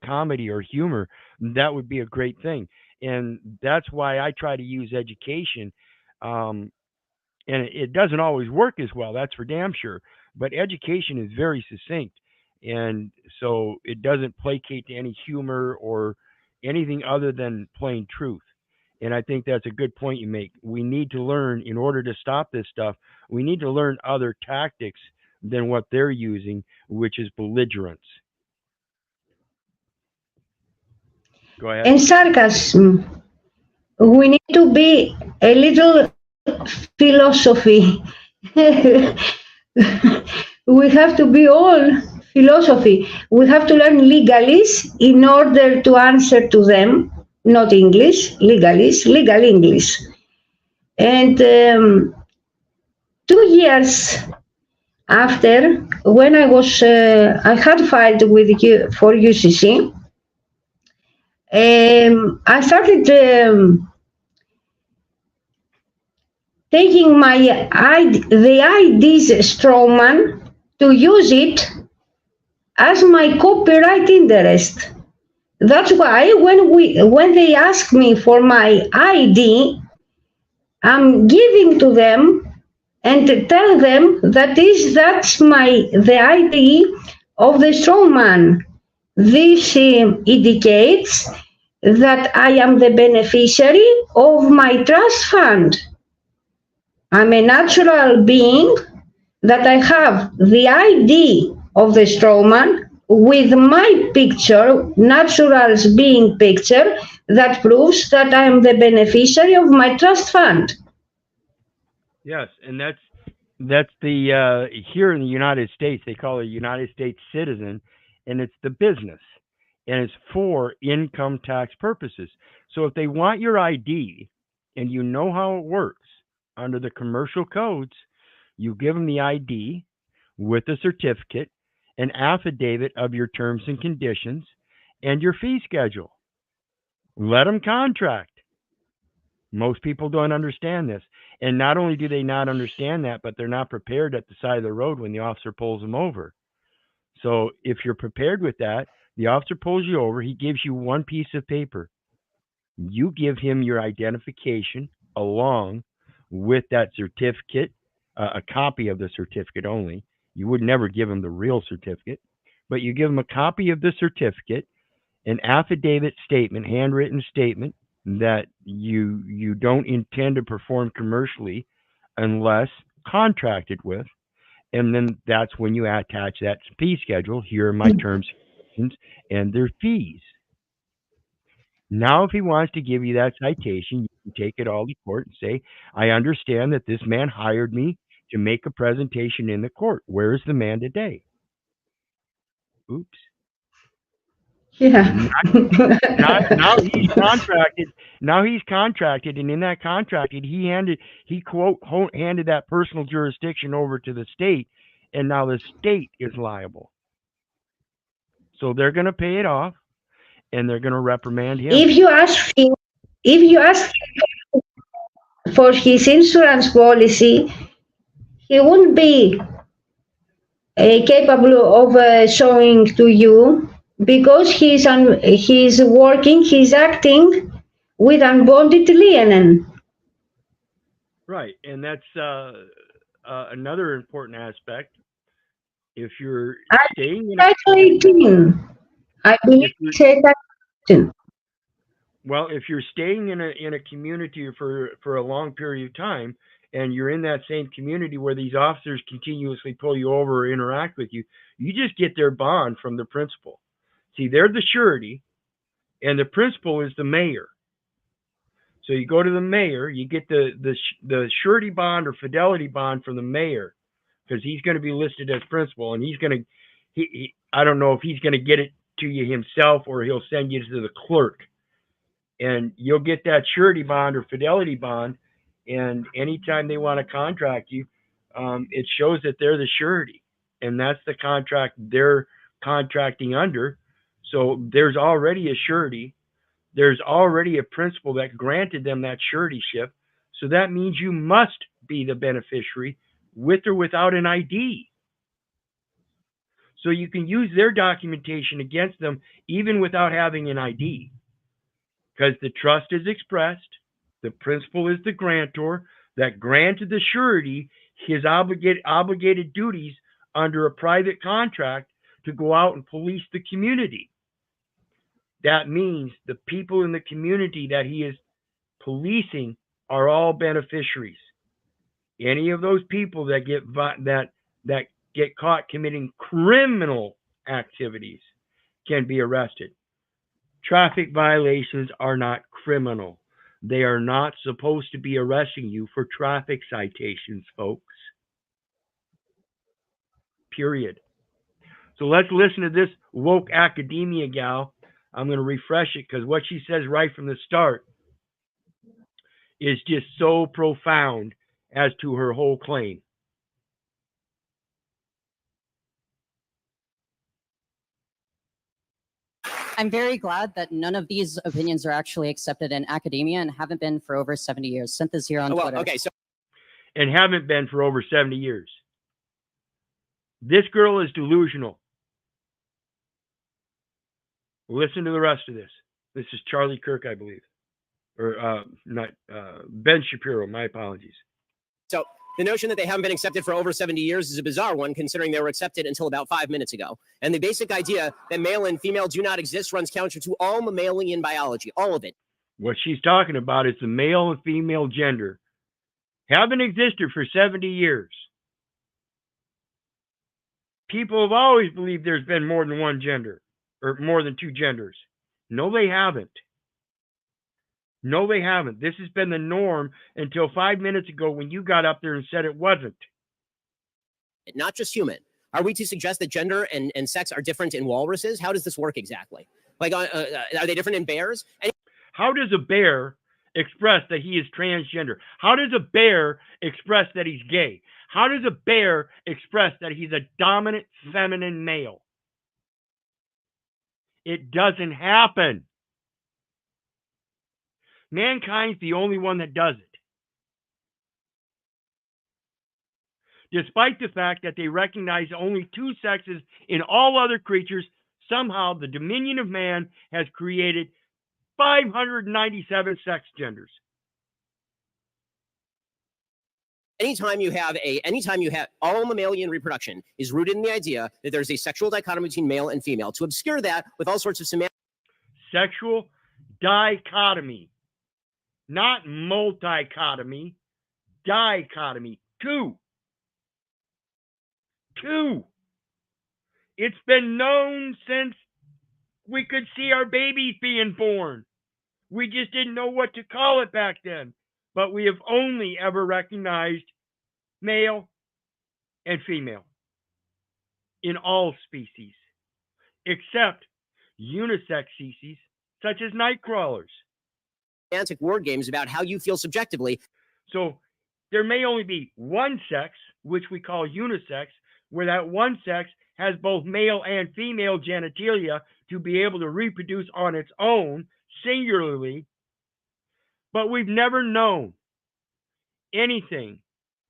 Speaker 1: comedy or humor, that would be a great thing. And that's why I try to use education. And it doesn't always work as well, that's for damn sure. But education is very succinct. And so it doesn't placate to any humor or anything other than plain truth. And I think that's a good point you make. We need to learn, in order to stop this stuff, we need to learn other tactics than what they're using, which is belligerence. Go ahead.
Speaker 2: And sarcasm. We need to be a little philosophy. We have to be all philosophy. We have to learn legalese in order to answer to them, not English, legalese, legal English. And 2 years after, when I had filed with you for UCC, I started taking the ID's strawman to use it as my copyright interest. That's why when they ask me for my ID, I'm giving to them and tell them that's the ID of the strongman. This indicates that I am the beneficiary of my trust fund. I'm a natural being, that I have the ID of the strawman with my picture, natural being picture, that proves that I am the beneficiary of my trust fund.
Speaker 1: Yes, and that's the here in the United States they call it a United States citizen, and it's the business, and it's for income tax purposes. So if they want your ID, and you know how it works under the commercial codes, you give them the ID with a certificate, an affidavit of your terms and conditions, and your fee schedule. Let them contract. Most people don't understand this. And not only do they not understand that, but they're not prepared at the side of the road when the officer pulls them over. So if you're prepared with that, the officer pulls you over, he gives you one piece of paper. You give him your identification along with that certificate, a copy of the certificate only. You would never give him the real certificate, but you give him a copy of the certificate, an affidavit statement, handwritten statement that you don't intend to perform commercially unless contracted with, and then that's when you attach that fee schedule. Here are my terms and their fees. Now, if he wants to give you that citation, you can take it all to court and say, I understand that this man hired me to make a presentation in the court. Where is the man today? Oops.
Speaker 2: Yeah.
Speaker 1: Now he's contracted. Now he's contracted, and in that contract, he handed that personal jurisdiction over to the state, and now the state is liable. So they're going to pay it off, and they're going to reprimand him.
Speaker 2: If you ask him for his insurance policy, he won't be capable of showing to you, because he's working, he's acting with unbonded lien.
Speaker 1: Right, and that's another important aspect. If you're staying in
Speaker 2: Title 18, I believe it's Title 18.
Speaker 1: Well, if you're staying in a community for a long period of time, and you're in that same community where these officers continuously pull you over or interact with you, you just get their bond from the principal. See, they're the surety, and the principal is the mayor. So you go to the mayor, you get the surety bond or fidelity bond from the mayor, because he's going to be listed as principal, and he's going to, I don't know if he's going to get it to you himself or he'll send you to the clerk. And you'll get that surety bond or fidelity bond, and anytime they want to contract you, it shows that they're the surety, and that's the contract they're contracting under. So there's already a surety. There's already a principal that granted them that suretyship. So that means you must be the beneficiary with or without an ID. So you can use their documentation against them even without having an ID. Because the trust is expressed, the principal is the grantor that granted the surety his obligated duties under a private contract to go out and police the community. That means the people in the community that he is policing are all beneficiaries. Any of those people that get caught committing criminal activities can be arrested. Traffic violations are not criminal. They are not supposed to be arresting you for traffic citations, folks. Period. So let's listen to this woke academia gal. I'm going to refresh it because what she says right from the start is just so profound as to her whole claim.
Speaker 18: I'm very glad that none of these opinions are actually accepted in academia and haven't been for over 70 years. Sent this here on Twitter.
Speaker 1: Okay, so and haven't been for over 70 years. This girl is delusional. Listen to the rest of this. This is Charlie Kirk, I believe. Or not Ben Shapiro, my apologies.
Speaker 19: So The notion that they haven't been accepted for over 70 years is a bizarre one, considering they were accepted until about 5 minutes ago. And the basic idea that male and female do not exist runs counter to all mammalian biology, all of it.
Speaker 1: What she's talking about is the male and female gender haven't existed for 70 years. People have always believed there's been more than one gender, or more than two genders. No, they haven't. No, they haven't. This has been the norm until 5 minutes ago when you got up there and said it wasn't.
Speaker 19: Not just human. Are we to suggest that gender and sex are different in walruses? How does this work exactly? Like, are they different in bears?
Speaker 1: How does a bear express that he is transgender? How does a bear express that he's gay? How does a bear express that he's a dominant feminine male? It doesn't happen. Mankind's the only one that does it. Despite the fact that they recognize only two sexes in all other creatures, somehow the dominion of man has created 597 sex genders.
Speaker 19: Anytime you have all mammalian reproduction is rooted in the idea that there's a sexual dichotomy between male and female. To obscure that with all sorts of semantic
Speaker 1: sexual dichotomy, not multichotomy, dichotomy. Two. It's been known since we could see our babies being born. We just didn't know what to call it back then. But we have only ever recognized male and female in all species, except unisex species such as night crawlers.
Speaker 19: Semantic word games about how you feel subjectively.
Speaker 1: So there may only be one sex, which we call unisex, where that one sex has both male and female genitalia to be able to reproduce on its own, singularly. But we've never known anything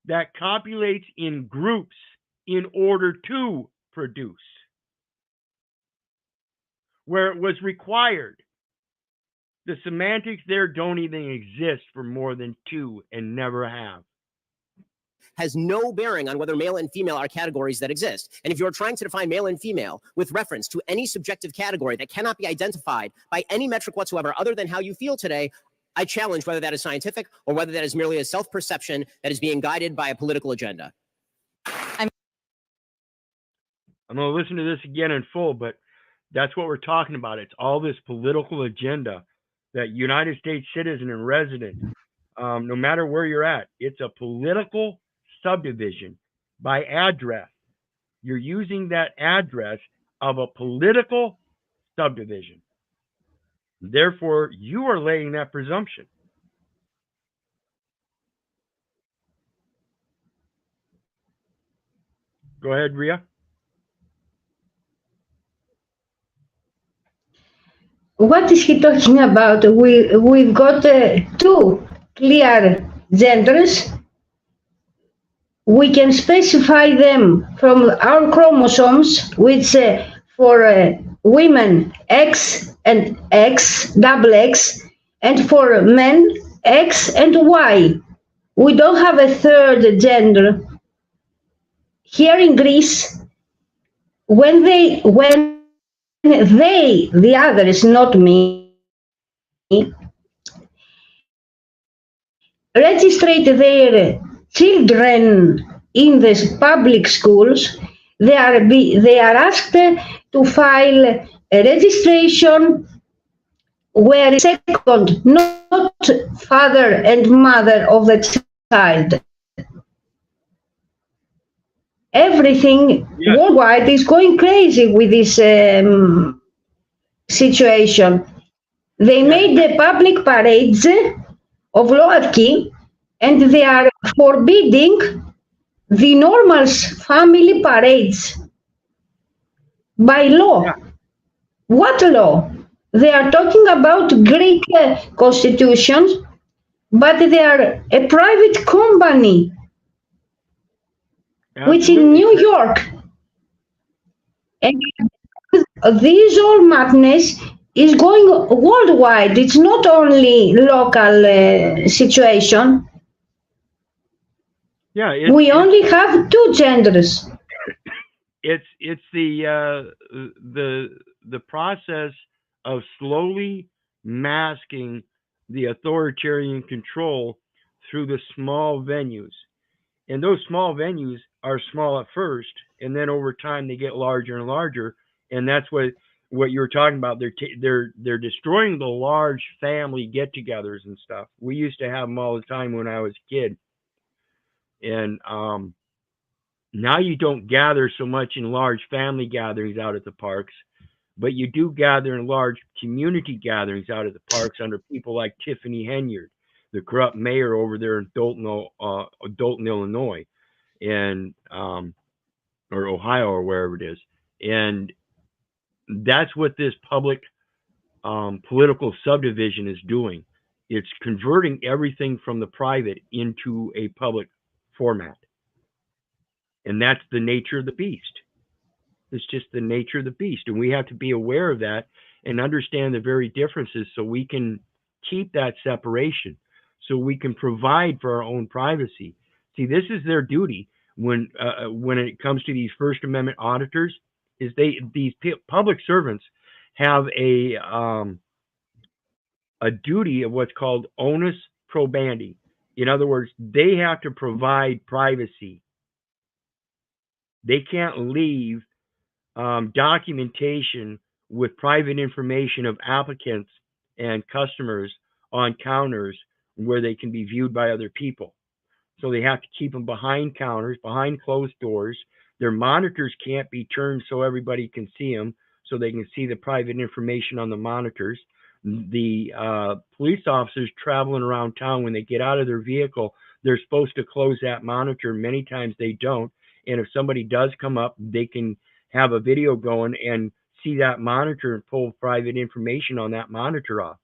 Speaker 1: that copulates in groups in order to produce, where it was required. The semantics there don't even exist for more than two and never have.
Speaker 19: Has no bearing on whether male and female are categories that exist. And if you're trying to define male and female with reference to any subjective category that cannot be identified by any metric whatsoever other than how you feel today, I challenge whether that is scientific or whether that is merely a self-perception that is being guided by a political agenda.
Speaker 1: I'm going to listen to this again in full, but that's what we're talking about. It's all this political agenda that United States citizen and resident, no matter where you're at, it's a political subdivision by address. You're using that address of a political subdivision. Therefore, you are laying that presumption. Go ahead, Ria.
Speaker 2: What is he talking about? We've got two clear genders. We can specify them from our chromosomes, which for women X and X, double X, and for men X and Y. We don't have a third gender. Here in Greece, when they, the others, not me, register their children in the public schools, they are asked to file a registration where second, not father and mother of the child. Everything worldwide is going crazy with this situation. They made the public parades of Loatki, and they are forbidding the normal family parades by law. What law? They are talking about Greek constitutions, but they are a private company, which in New York. And this whole madness is going worldwide. It's not only local situation.
Speaker 1: Yeah,
Speaker 2: We only have two genders.
Speaker 1: It's the process of slowly masking the authoritarian control through the small venues. And those small venues are small at first, and then over time they get larger and larger. And that's what you were talking about. They're destroying the large family get-togethers and stuff. We used to have them all the time when I was a kid, and now you don't gather so much in large family gatherings out at the parks, but you do gather in large community gatherings out at the parks under people like Tiffany Henyard, the corrupt mayor over there in Dalton, Illinois, and or Ohio or wherever it is. And that's what this public political subdivision is doing. It's converting everything from the private into a public format. And that's the nature of the beast. It's just the nature of the beast. And we have to be aware of that and understand the very differences so we can keep that separation, so we can provide for our own privacy. See, this is their duty when it comes to these First Amendment auditors, is these public servants have a duty of what's called onus probandi. In other words, they have to provide privacy. They can't leave documentation with private information of applicants and customers on counters where they can be viewed by other people. So they have to keep them behind counters, behind closed doors. Their monitors can't be turned so everybody can see them, so they can see the private information on the monitors. The police officers traveling around town, when they get out of their vehicle, they're supposed to close that monitor. Many times they don't. And if somebody does come up, they can have a video going and see that monitor and pull private information on that monitor off.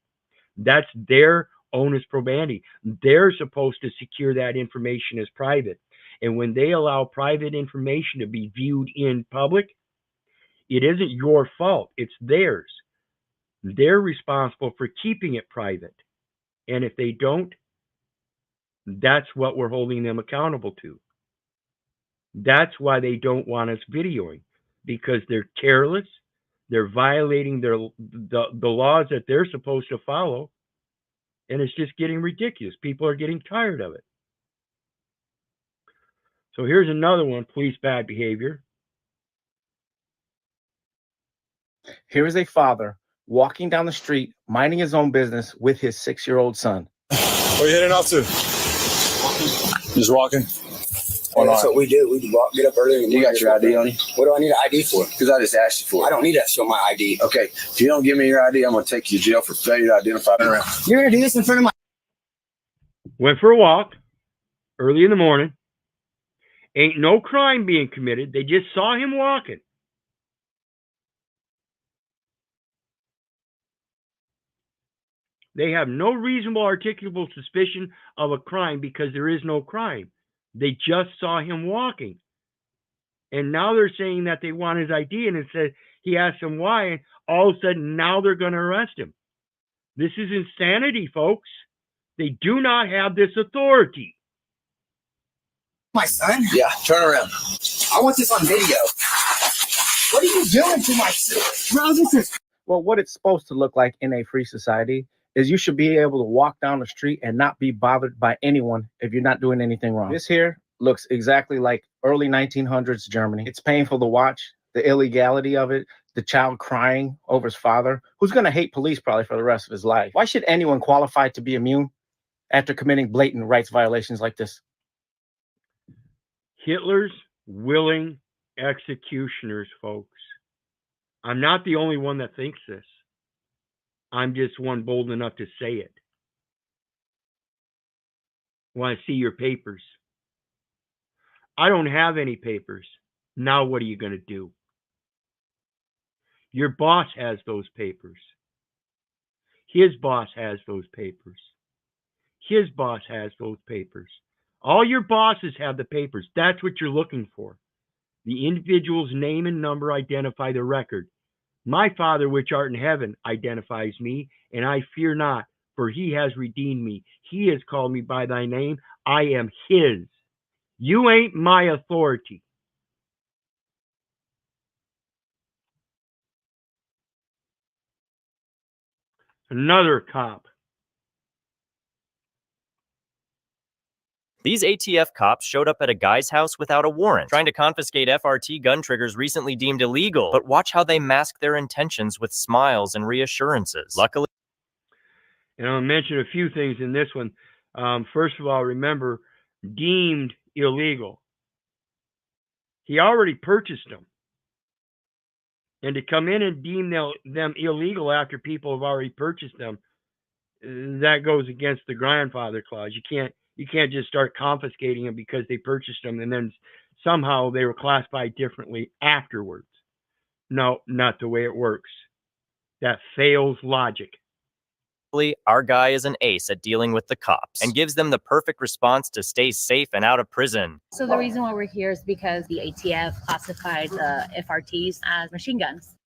Speaker 1: That's their onus probandi. They're supposed to secure that information as private. And when they allow private information to be viewed in public, it isn't your fault. It's theirs. They're responsible for keeping it private. And if they don't, that's what we're holding them accountable to. That's why they don't want us videoing, because they're careless. They're violating the laws that they're supposed to follow. And it's just getting ridiculous. People are getting tired of it. So here's another one, police bad behavior.
Speaker 17: Here is a father walking down the street, minding his own business with his 6-year-old son.
Speaker 20: Where you heading out to? Just walking.
Speaker 21: Hey, that's what we do. We get up early.
Speaker 20: You got your ID on you?
Speaker 21: What do I need an ID for?
Speaker 20: Because I just asked you for it.
Speaker 21: I don't need to show my ID.
Speaker 20: Okay. If you don't give me your ID, I'm going to take you to jail for failure to identify.
Speaker 21: You're going to do this in front of my...
Speaker 1: Went for a walk early in the morning. Ain't no crime being committed. They just saw him walking. They have no reasonable articulable suspicion of a crime because there is no crime. They just saw him walking. And now they're saying that they want his ID, and it says he asked them why, and all of a sudden now they're going to arrest him. This is insanity, folks. They do not have this authority.
Speaker 21: My son?
Speaker 20: Yeah, turn around.
Speaker 21: I want this on video. What are you doing to my son? Bro, this is...
Speaker 17: Well, what it's supposed to look like in a free society is you should be able to walk down the street and not be bothered by anyone if you're not doing anything wrong. This here looks exactly like early 1900s Germany. It's painful to watch, the illegality of it, the child crying over his father, who's going to hate police probably for the rest of his life. Why should anyone qualify to be immune after committing blatant rights violations like this?
Speaker 1: Hitler's willing executioners, folks. I'm not the only one that thinks this. I'm just one bold enough to say it. Want to see your papers? I don't have any papers. Now what are you going to do? Your boss has those papers. His boss has those papers. His boss has those papers. All your bosses have the papers. That's what you're looking for. The individual's name and number identify the record. My Father which art in heaven identifies me, and I fear not, for he has redeemed me. He has called me by thy name. I am his. You ain't my authority. Another cop.
Speaker 4: These ATF cops showed up at a guy's house without a warrant, trying to confiscate FRT gun triggers recently deemed illegal. But watch how they mask their intentions with smiles and reassurances. Luckily,
Speaker 1: And I'll mention a few things in this one. First of all, remember, deemed illegal. He already purchased them. And to come in and deem them illegal after people have already purchased them, that goes against the grandfather clause. You can't just start confiscating them because they purchased them and then somehow they were classified differently afterwards. No, not the way it works. That fails logic.
Speaker 4: our guy is an ace at dealing with the cops and gives them the perfect response to stay safe and out of prison.
Speaker 22: So the reason why we're here is because the ATF classified the FRTs as machine guns.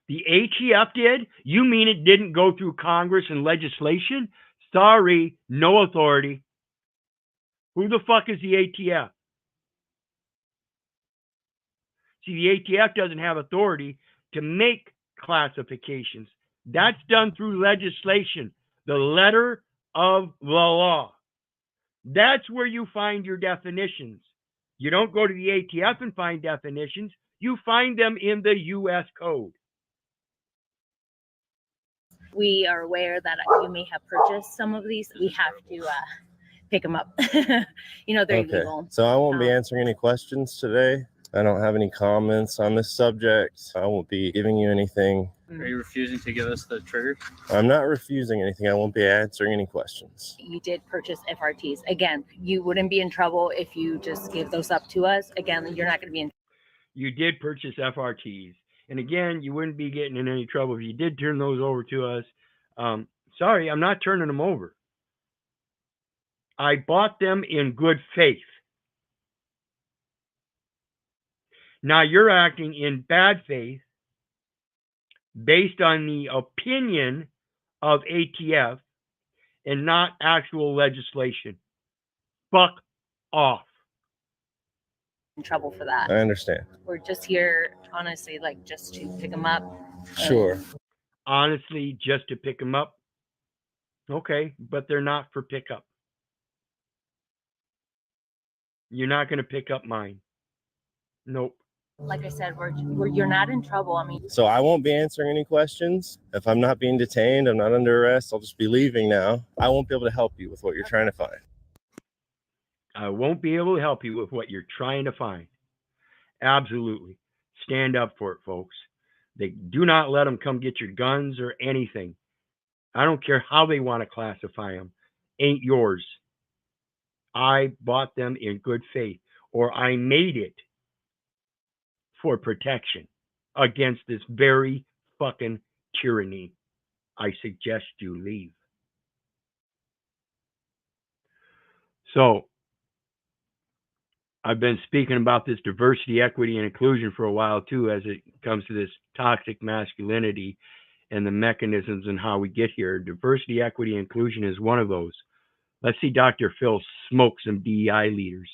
Speaker 1: The ATF did? You mean it didn't go through Congress and legislation? Sorry, no authority. Who the fuck is the ATF? See, the ATF doesn't have authority to make classifications. That's done through legislation, the letter of the law. That's where you find your definitions. You don't go to the ATF and find definitions. You find them in the U.S. Code.
Speaker 22: We are aware that you may have purchased some of these. We have to pick them up. They're illegal.
Speaker 23: So I won't be answering any questions today. I don't have any comments on this subject. I won't be giving you anything.
Speaker 16: Are you refusing to give us the trigger?
Speaker 23: I'm not refusing anything. I won't be answering any questions.
Speaker 22: You did purchase FRTs. Again, you wouldn't be in trouble if you just gave those up to us. Again, you're not going to be in.
Speaker 1: You did purchase FRTs. And again, you wouldn't be getting in any trouble if you did turn those over to us. Sorry, I'm not turning them over. I bought them in good faith. Now you're acting in bad faith based on the opinion of ATF and not actual legislation. Fuck off.
Speaker 22: In trouble for that.
Speaker 23: I understand.
Speaker 22: We're just here, honestly, just to pick them up.
Speaker 23: Sure.
Speaker 1: Honestly, just to pick them up. Okay, but they're not for pickup. You're not going to pick up mine. Nope.
Speaker 22: Like I said, you're not in trouble.
Speaker 23: So I won't be answering any questions. If I'm not being detained, I'm not under arrest, I'll just be leaving now. I won't be able to help you with what you're trying to find.
Speaker 1: I won't be able to help you with what you're trying to find. Absolutely. Stand up for it, folks. They do not let them come get your guns or anything. I don't care how they want to classify them. Ain't yours. I bought them in good faith, or I made it for protection against this very fucking tyranny. I suggest you leave. So, I've been speaking about this diversity, equity, and inclusion for a while too, as it comes to this toxic masculinity and the mechanisms and how we get here. Diversity, equity, and inclusion is one of those. Let's see Dr. Phil smoke some DEI leaders.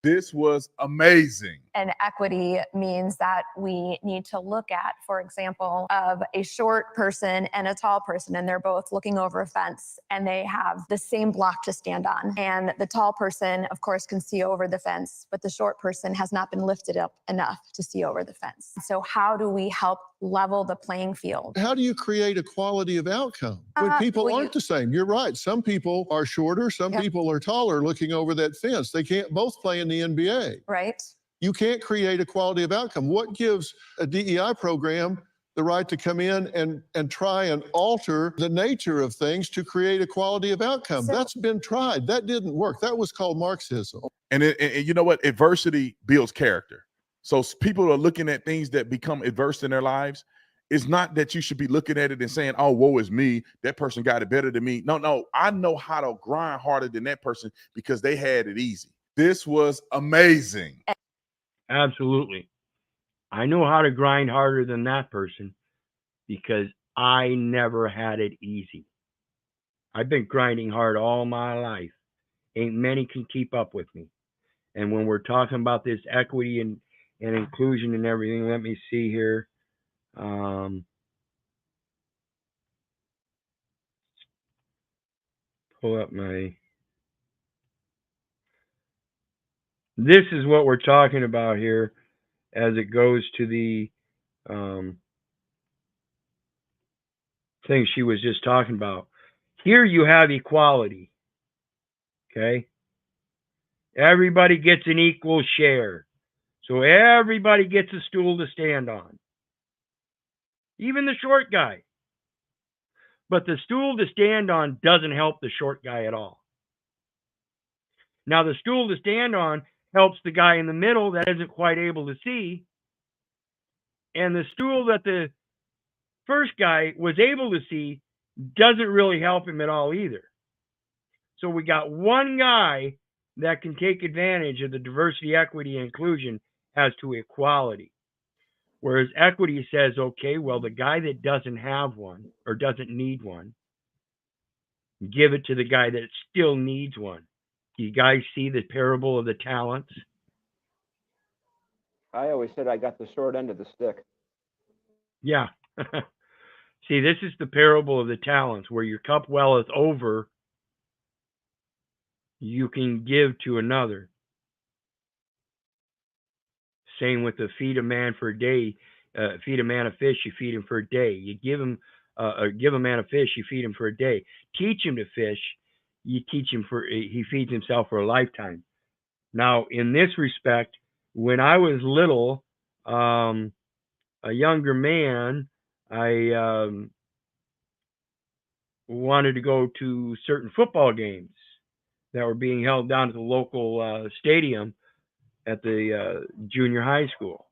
Speaker 24: This was amazing.
Speaker 25: And equity means that we need to look at, for example, of a short person and a tall person, and they're both looking over a fence and they have the same block to stand on. And the tall person, of course, can see over the fence, but the short person has not been lifted up enough to see over the fence. So how do we help level the playing field?
Speaker 26: How do you create equality of outcome when people aren't the same? You're right. Some people are shorter, some people are taller looking over that fence. They can't both play in the NBA.
Speaker 25: Right.
Speaker 26: You can't create equality of outcome. What gives a DEI program the right to come in and try and alter the nature of things to create equality of outcome? That's been tried. That didn't work. That was called Marxism.
Speaker 24: And you know what? Adversity builds character. So people are looking at things that become adverse in their lives. It's not that you should be looking at it and saying, oh, woe is me. That person got it better than me. No. I know how to grind harder than that person because they had it easy. This was amazing.
Speaker 1: Absolutely. I know how to grind harder than that person because I never had it easy. I've been grinding hard all my life. Ain't many can keep up with me. And when we're talking about this equity and inclusion and everything, let me see here. Pull up my... This is what we're talking about here as it goes to the thing she was just talking about. Here you have equality. Okay? Everybody gets an equal share. So everybody gets a stool to stand on. Even the short guy. But the stool to stand on doesn't help the short guy at all. Now the stool to stand on helps the guy in the middle that isn't quite able to see. And the stool that the first guy was able to see doesn't really help him at all either. So we got one guy that can take advantage of the diversity, equity, and inclusion as to equality. Whereas equity says, okay, well, the guy that doesn't have one or doesn't need one, give it to the guy that still needs one. Do you guys see the parable of the talents?
Speaker 14: I always said I got the short end of the stick.
Speaker 1: Yeah. See, this is the parable of the talents, where your cup welleth over, you can give to another. Same with the feed a man for a day, feed a man a fish, you feed him for a day. You give a man a fish, you feed him for a day. Teach him to fish, you teach him he feeds himself for a lifetime. Now, in this respect, when I was little, a younger man, I wanted to go to certain football games that were being held down at the local stadium at the junior high school.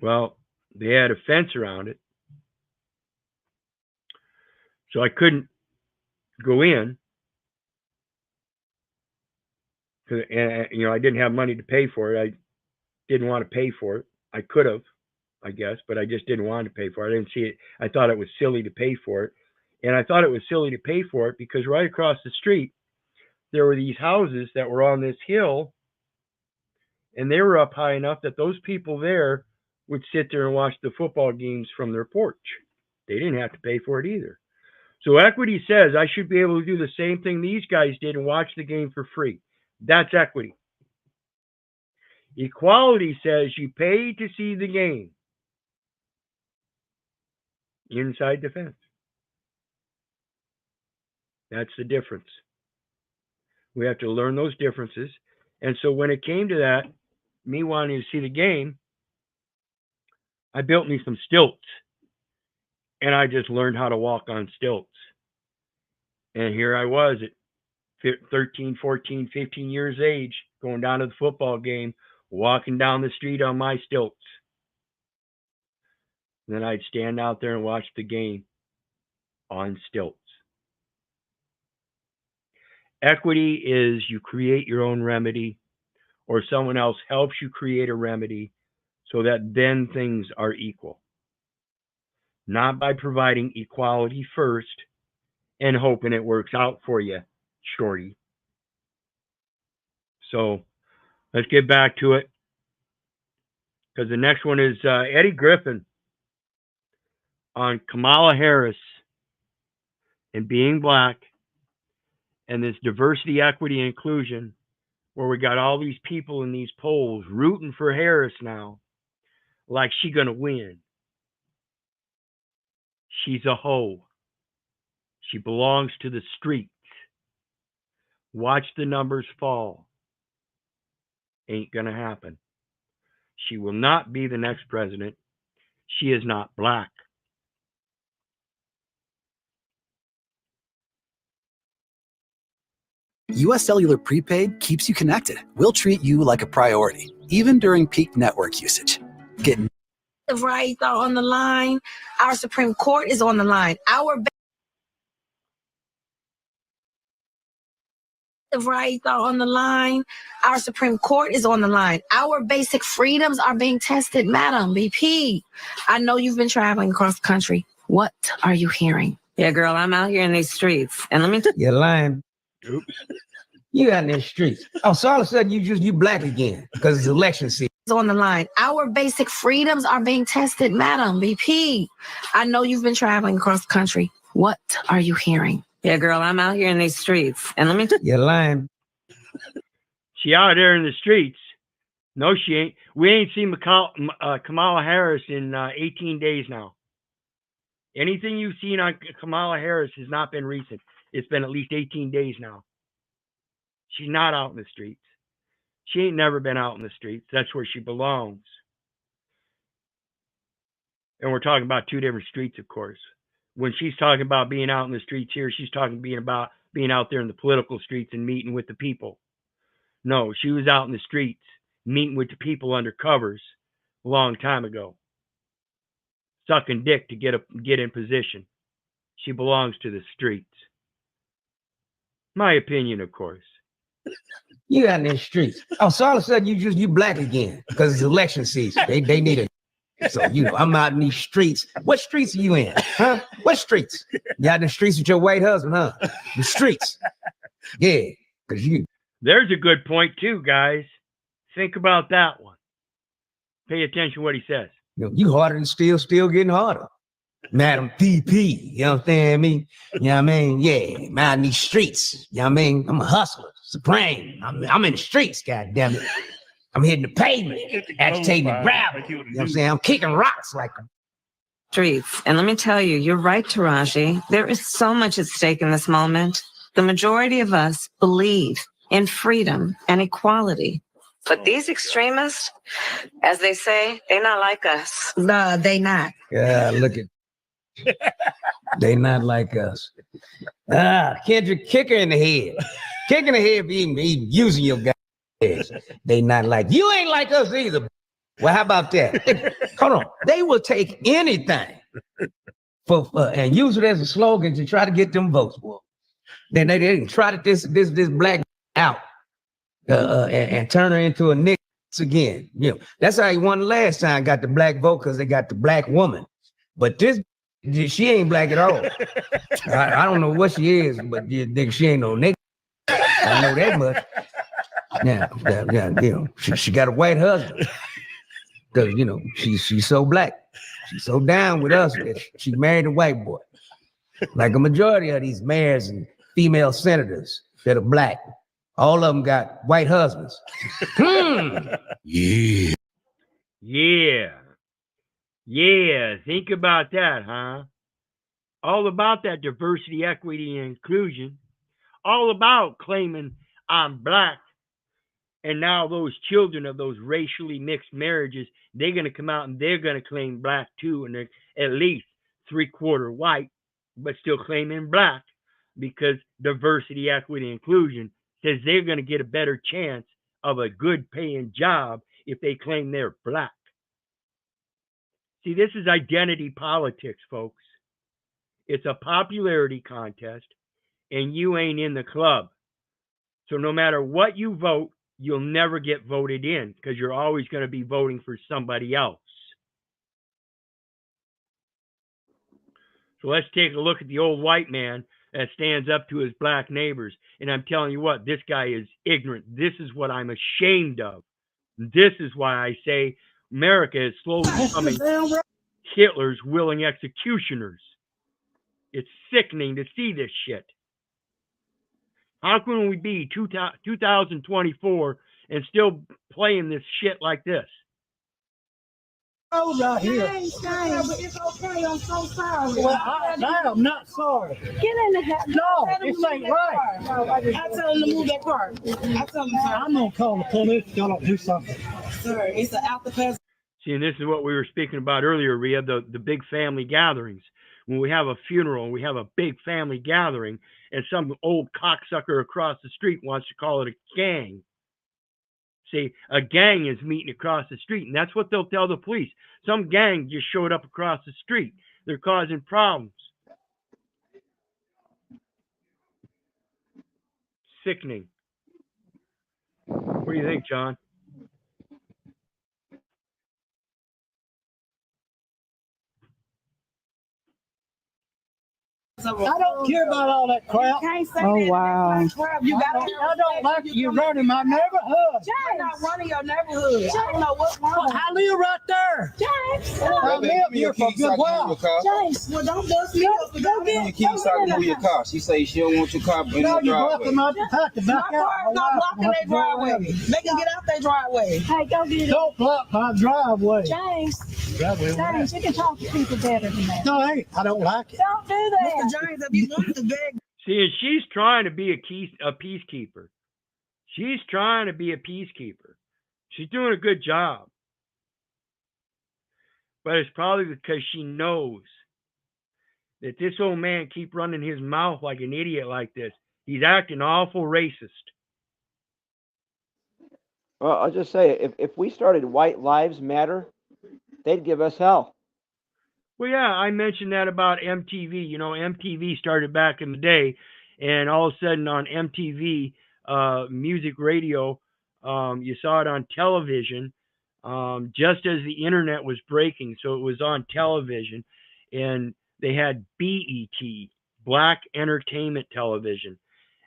Speaker 1: Well, they had a fence around it, so I couldn't go in. And I didn't have money to pay for it. I didn't want to pay for it. I could have, I guess, but I just didn't want to pay for it. I didn't see it. I thought it was silly to pay for it. And I thought it was silly to pay for it because right across the street, there were these houses that were on this hill, and they were up high enough that those people there would sit there and watch the football games from their porch. They didn't have to pay for it either. So equity says I should be able to do the same thing these guys did and watch the game for free. That's equity. Equality says you pay to see the game inside the fence. That's the difference. We have to learn those differences. And so when it came to that, me wanting to see the game, I built me some stilts. And I just learned how to walk on stilts. And here I was at 13, 14, 15 years of age, going down to the football game, walking down the street on my stilts. And then I'd stand out there and watch the game on stilts. Equity is you create your own remedy, or someone else helps you create a remedy so that then things are equal. Not by providing equality first and hoping it works out for you, shorty. So let's get back to it, because the next one is Eddie Griffin on Kamala Harris and being black and this diversity, equity, and inclusion, where we got all these people in these polls rooting for Harris now, like she gonna win. She's a hoe. She belongs to the streets. Watch the numbers fall. Ain't gonna happen. She will not be the next president. She is not black.
Speaker 3: U.S. Cellular Prepaid keeps you connected. We'll treat you like a priority, even during peak network usage. Get
Speaker 5: The rights are on the line. Our Supreme Court is on the line. The rights are on the line. Our Supreme Court is on the line. Our basic freedoms are being tested. Madam BP, I know you've been traveling across the country. What are you hearing? Yeah, girl, I'm out here in these streets. And let me
Speaker 6: You're lying. You out in the streets. Oh, so all of a sudden you black again because it's election season.
Speaker 5: on the line. Our basic freedoms are being tested, Madam VP. I know you've been traveling across the country. What are you hearing? Yeah, girl, I'm out here in these streets. And let me
Speaker 6: You're lying.
Speaker 1: She out there in the streets. No, she ain't. We ain't seen Kamala Harris in 18 days now. Anything you've seen on Kamala Harris has not been recent. It's been at least 18 days now. She's not out in the streets. She ain't never been out in the streets. That's where she belongs. And we're talking about two different streets, of course. When she's talking about being out in the streets here, she's talking about being out there in the political streets and meeting with the people. No, she was out in the streets meeting with the people under covers a long time ago, sucking dick to get in position. She belongs to the streets. My opinion, of course.
Speaker 6: You out in the streets. Oh, so all of a sudden you black again because it's election season. They need it. So I'm out in these streets. What streets are you in? Huh? What streets? You out in the streets with your white husband, huh? The streets. Yeah, because you.
Speaker 1: There's a good point too, guys. Think about that one. Pay attention to what he says.
Speaker 6: You harder than still getting harder. Madam VP, you know what I'm saying? You know what I mean? Yeah, I'm out in these streets. You know what I mean? I'm a hustler, supreme. I'm in the streets, goddammit. I'm hitting the pavement, agitating the gravel. You know what I'm saying? I'm kicking rocks like them.
Speaker 5: streets. And let me tell you, you're right, Taraji. There is so much at stake in this moment. The majority of us believe in freedom and equality. But these extremists, as they say, they're not like us. No, they not.
Speaker 6: Yeah, look at. They not like us. Kendrick, kick her in the head. Kick her in the head for even using your guys. They not like you. Ain't like us either. Well, how about that? Hold on. They will take anything for and use it as a slogan to try to get them votes. Boy. Then they didn't try to this black out and turn her into a nigga again. You know, that's how he won the last time. Got the black vote because they got the black woman. But this. She ain't black at all. I don't know what she is, but she ain't no nigga. I know that much. Yeah, you know, she got a white husband. Because, you know, she's so black. She's so down with us that she married a white boy. Like a majority of these mayors and female senators that are black. All of them got white husbands. Yeah.
Speaker 1: Yeah, think about that, huh? All about that diversity, equity, and inclusion. All about claiming I'm black. And now those children of those racially mixed marriages, they're going to come out and they're going to claim black too. And they're at least 3/4 white, but still claiming black because diversity, equity, and inclusion says they're going to get a better chance of a good paying job if they claim they're black. See, this is identity politics, folks. It's a popularity contest, and you ain't in the club. So no matter what you vote, you'll never get voted in because you're always going to be voting for somebody else. So let's take a look at the old white man that stands up to his black neighbors. And I'm telling you what, this guy is ignorant. This is what I'm ashamed of. This is why I say America is slowly becoming Hitler's willing executioners. It's sickening to see this shit. How can we be 2024 and still playing this shit like this?
Speaker 21: Out here. It's okay. I'm so sorry. Well, I'm not sorry. Get in the house. No, this ain't right. I tell him to move that car. I tell him, sir, I'm gonna call the police. Y'all don't do something. Sir, it's an after pass.
Speaker 1: See, and this is what we were speaking about earlier, Rhea, the big family gatherings. When we have a funeral and we have a big family gathering and some old cocksucker across the street wants to call it a gang. See, a gang is meeting across the street, and that's what they'll tell the police. Some gang just showed up across the street. They're causing problems. Sickening. What do you think, John?
Speaker 21: I don't care about all that crap.
Speaker 7: Oh, wow.
Speaker 21: You got I don't like you running my neighborhood.
Speaker 7: I'm not running your neighborhood. I don't know what's wrong.
Speaker 21: I live right there.
Speaker 7: James,
Speaker 21: I live here for a good while.
Speaker 7: James, well, don't bust me up. Go get
Speaker 8: You keep talking to your car. She say she don't want your car in
Speaker 21: No,
Speaker 8: the
Speaker 21: you're
Speaker 8: driveway.
Speaker 21: blocking my path to back out.
Speaker 7: My car's not blocking their driveway. They can get out their driveway.
Speaker 21: Hey, go get it. Don't block my driveway.
Speaker 7: James,
Speaker 21: Driveway.
Speaker 7: James, you can talk to people better than that.
Speaker 21: No, I don't like it.
Speaker 7: Don't do that. Mr. James, if you want to beg.
Speaker 1: See, and she's trying to be a peacekeeper. She's trying to be a peacekeeper. She's doing a good job. But it's probably because she knows that this old man keep running his mouth like an idiot like this. He's acting awful racist.
Speaker 14: Well, I'll just say, if we started White Lives Matter, they'd give us hell.
Speaker 1: Well, yeah, I mentioned that about MTV. You know, MTV started back in the day, and all of a sudden on MTV, music radio, you saw it on television, just as the internet was breaking. So it was on television, and they had BET, Black Entertainment Television.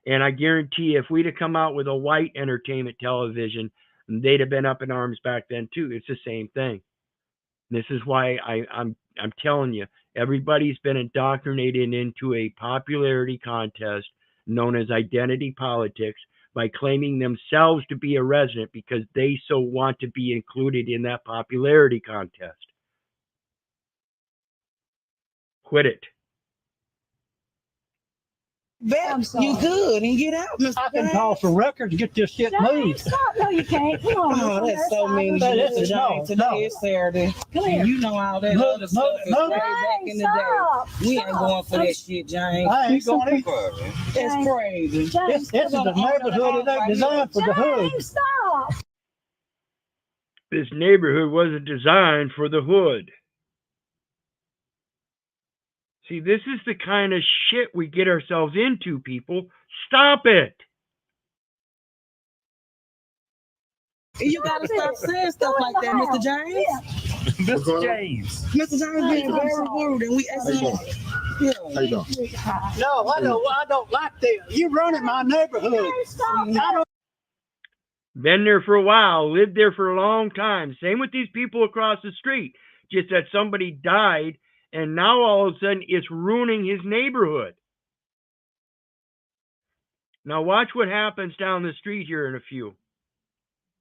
Speaker 1: And I guarantee if we'd have come out with a white entertainment television, they'd have been up in arms back then too. It's the same thing. This is why I'm telling you, everybody's been indoctrinated into a popularity contest known as identity politics by claiming themselves to be a resident because they so want to be included in that popularity contest. Quit it.
Speaker 21: You could and get out, Mr. I can call for records, get this shit moved.
Speaker 7: Stop. No, you can't. Come on.
Speaker 21: Oh, that's so mean.
Speaker 7: Mr.
Speaker 21: No,
Speaker 7: Today is Saturday. Come here.
Speaker 21: And you know all that other stuff is way back in the day.
Speaker 7: We ain't going for that shit, James.
Speaker 21: I ain't going either.
Speaker 7: It's crazy.
Speaker 21: This is the neighborhood that ain't designed for the hood.
Speaker 7: Stop.
Speaker 1: This neighborhood wasn't designed for the hood. See, this is the kind of shit we get ourselves into, people. Stop it.
Speaker 7: You gotta stop saying stuff like that, Mr. James.
Speaker 21: Mr. James.
Speaker 7: Mr. James being very rude, and we asking.
Speaker 21: How you doing? No, I don't like that. You running my neighborhood. I don't.
Speaker 1: Been there for a while, lived there for a long time. Same with these people across the street. Just that somebody died, and now all of a sudden it's ruining his neighborhood. Now watch what happens down the street here in a few.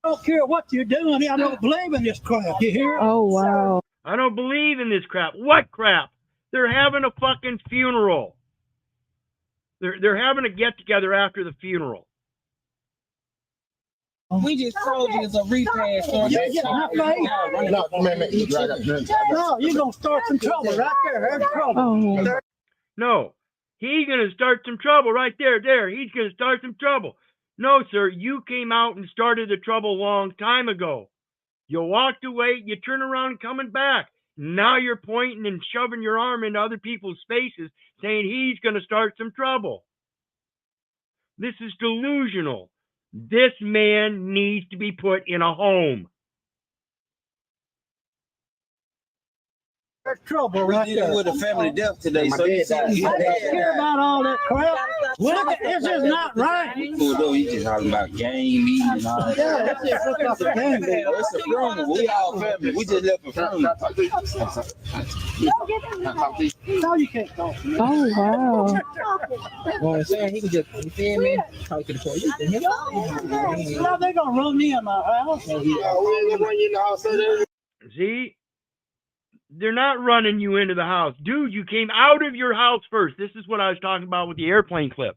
Speaker 21: I don't care what you're doing. I don't believe in this crap. You hear?
Speaker 13: Oh, wow.
Speaker 1: I don't believe in this crap. What crap? They're having a fucking funeral. They're having a get together after the funeral.
Speaker 7: We just told you it's a repass.
Speaker 21: No, you're gonna start some trouble right there. There's trouble.
Speaker 1: No, he's gonna start some trouble right there. He's gonna start some trouble. No, sir, you came out and started the trouble a long time ago. You walked away, you turn around and coming back. Now you're pointing and shoving your arm into other people's faces, saying he's gonna start some trouble. This is delusional. This man needs to be put in a home.
Speaker 21: There's trouble right there.
Speaker 8: With a family death today, so
Speaker 21: I don't care about all that crap. Look, this is not right.
Speaker 8: You just talking about game eating and all that.
Speaker 21: Yeah, that's it. It's a game.
Speaker 8: It's a funeral. We all family. We just left a funeral.
Speaker 21: No, you can't talk to me.
Speaker 13: Oh, wow.
Speaker 8: Well, I'm saying he can just, you feel me? Talk to the police.
Speaker 21: No, they're gonna run me in my house.
Speaker 1: See? They're not running you into the house. Dude, you came out of your house first. This is what I was talking about with the airplane clip.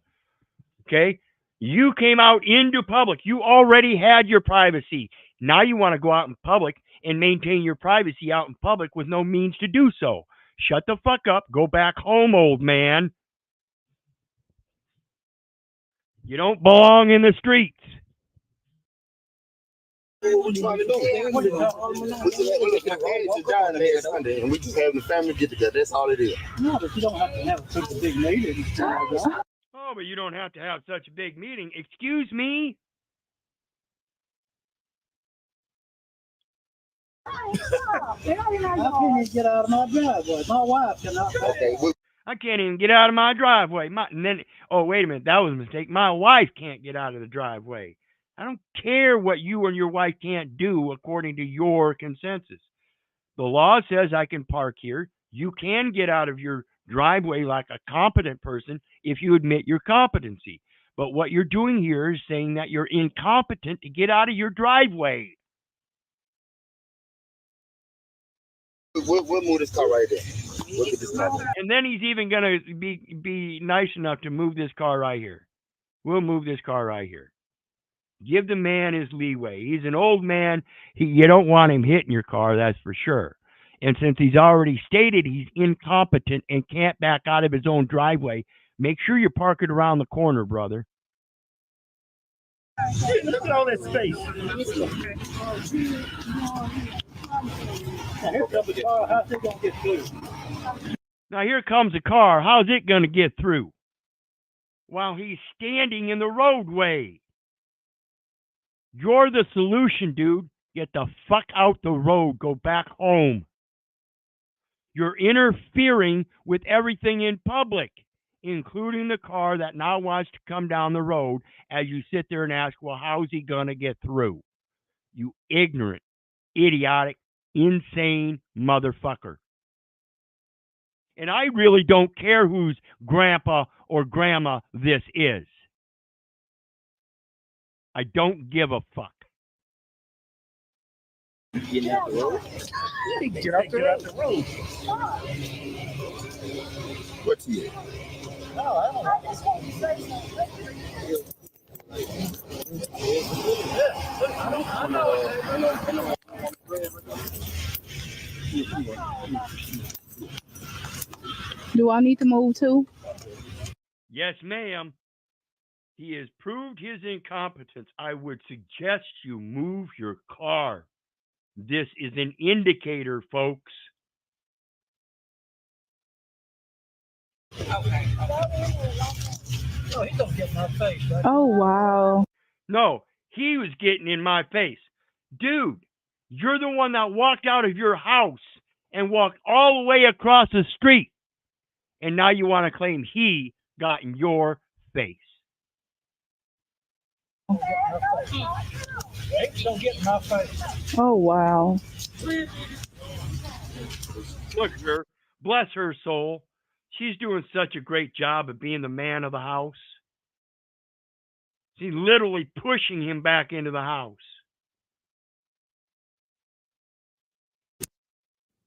Speaker 1: Okay? You came out into public. You already had your privacy. Now you want to go out in public and maintain your privacy out in public with no means to do so. Shut the fuck up. Go back home, old man. You don't belong in the streets.
Speaker 15: What we trying to do? We just having a family get together. That's all it is.
Speaker 21: No, but you don't have to have such a big meeting.
Speaker 1: Oh, but you don't have to have such a big meeting. Excuse me?
Speaker 21: How can you get out of my driveway? My wife cannot.
Speaker 1: I can't even get out of my driveway. And then, oh, wait a minute, that was a mistake. My wife can't get out of the driveway. I don't care what you and your wife can't do according to your consensus. The law says I can park here. You can get out of your driveway like a competent person if you admit your competency. But what you're doing here is saying that you're incompetent to get out of your driveway.
Speaker 20: We'll move this car right there. We'll get this car.
Speaker 1: And then he's even going to be nice enough to move this car right here. We'll move this car right here. Give the man his leeway. He's an old man. You don't want him hitting your car, that's for sure. And since he's already stated he's incompetent and can't back out of his own driveway, make sure you park it around the corner, brother.
Speaker 21: Look at all that space. Here comes the car. How's it going to get through?
Speaker 1: Now here comes a car. How's it going to get through? While he's standing in the roadway. You're the solution, dude. Get the fuck out the road. Go back home. You're interfering with everything in public, including the car that now wants to come down the road as you sit there and ask, well, how's he going to get through? You ignorant, idiotic, insane motherfucker. And I really don't care whose grandpa or grandma this is. I don't give a fuck.
Speaker 21: Get out the road. Get out the road.
Speaker 20: What's here?
Speaker 21: No, I don't know. I just want you to say something. I know.
Speaker 9: Do I need to move too?
Speaker 1: Yes, ma'am. He has proved his incompetence. I would suggest you move your car. This is an indicator, folks.
Speaker 21: Okay. No, he don't get in my face, right?
Speaker 9: Oh, wow.
Speaker 1: No, he was getting in my face. Dude, you're the one that walked out of your house and walked all the way across the street. And now you want to claim he got in your face.
Speaker 21: Don't get in my face.
Speaker 9: Oh, wow.
Speaker 1: Look at her. Bless her soul. She's doing such a great job of being the man of the house. She's literally pushing him back into the house.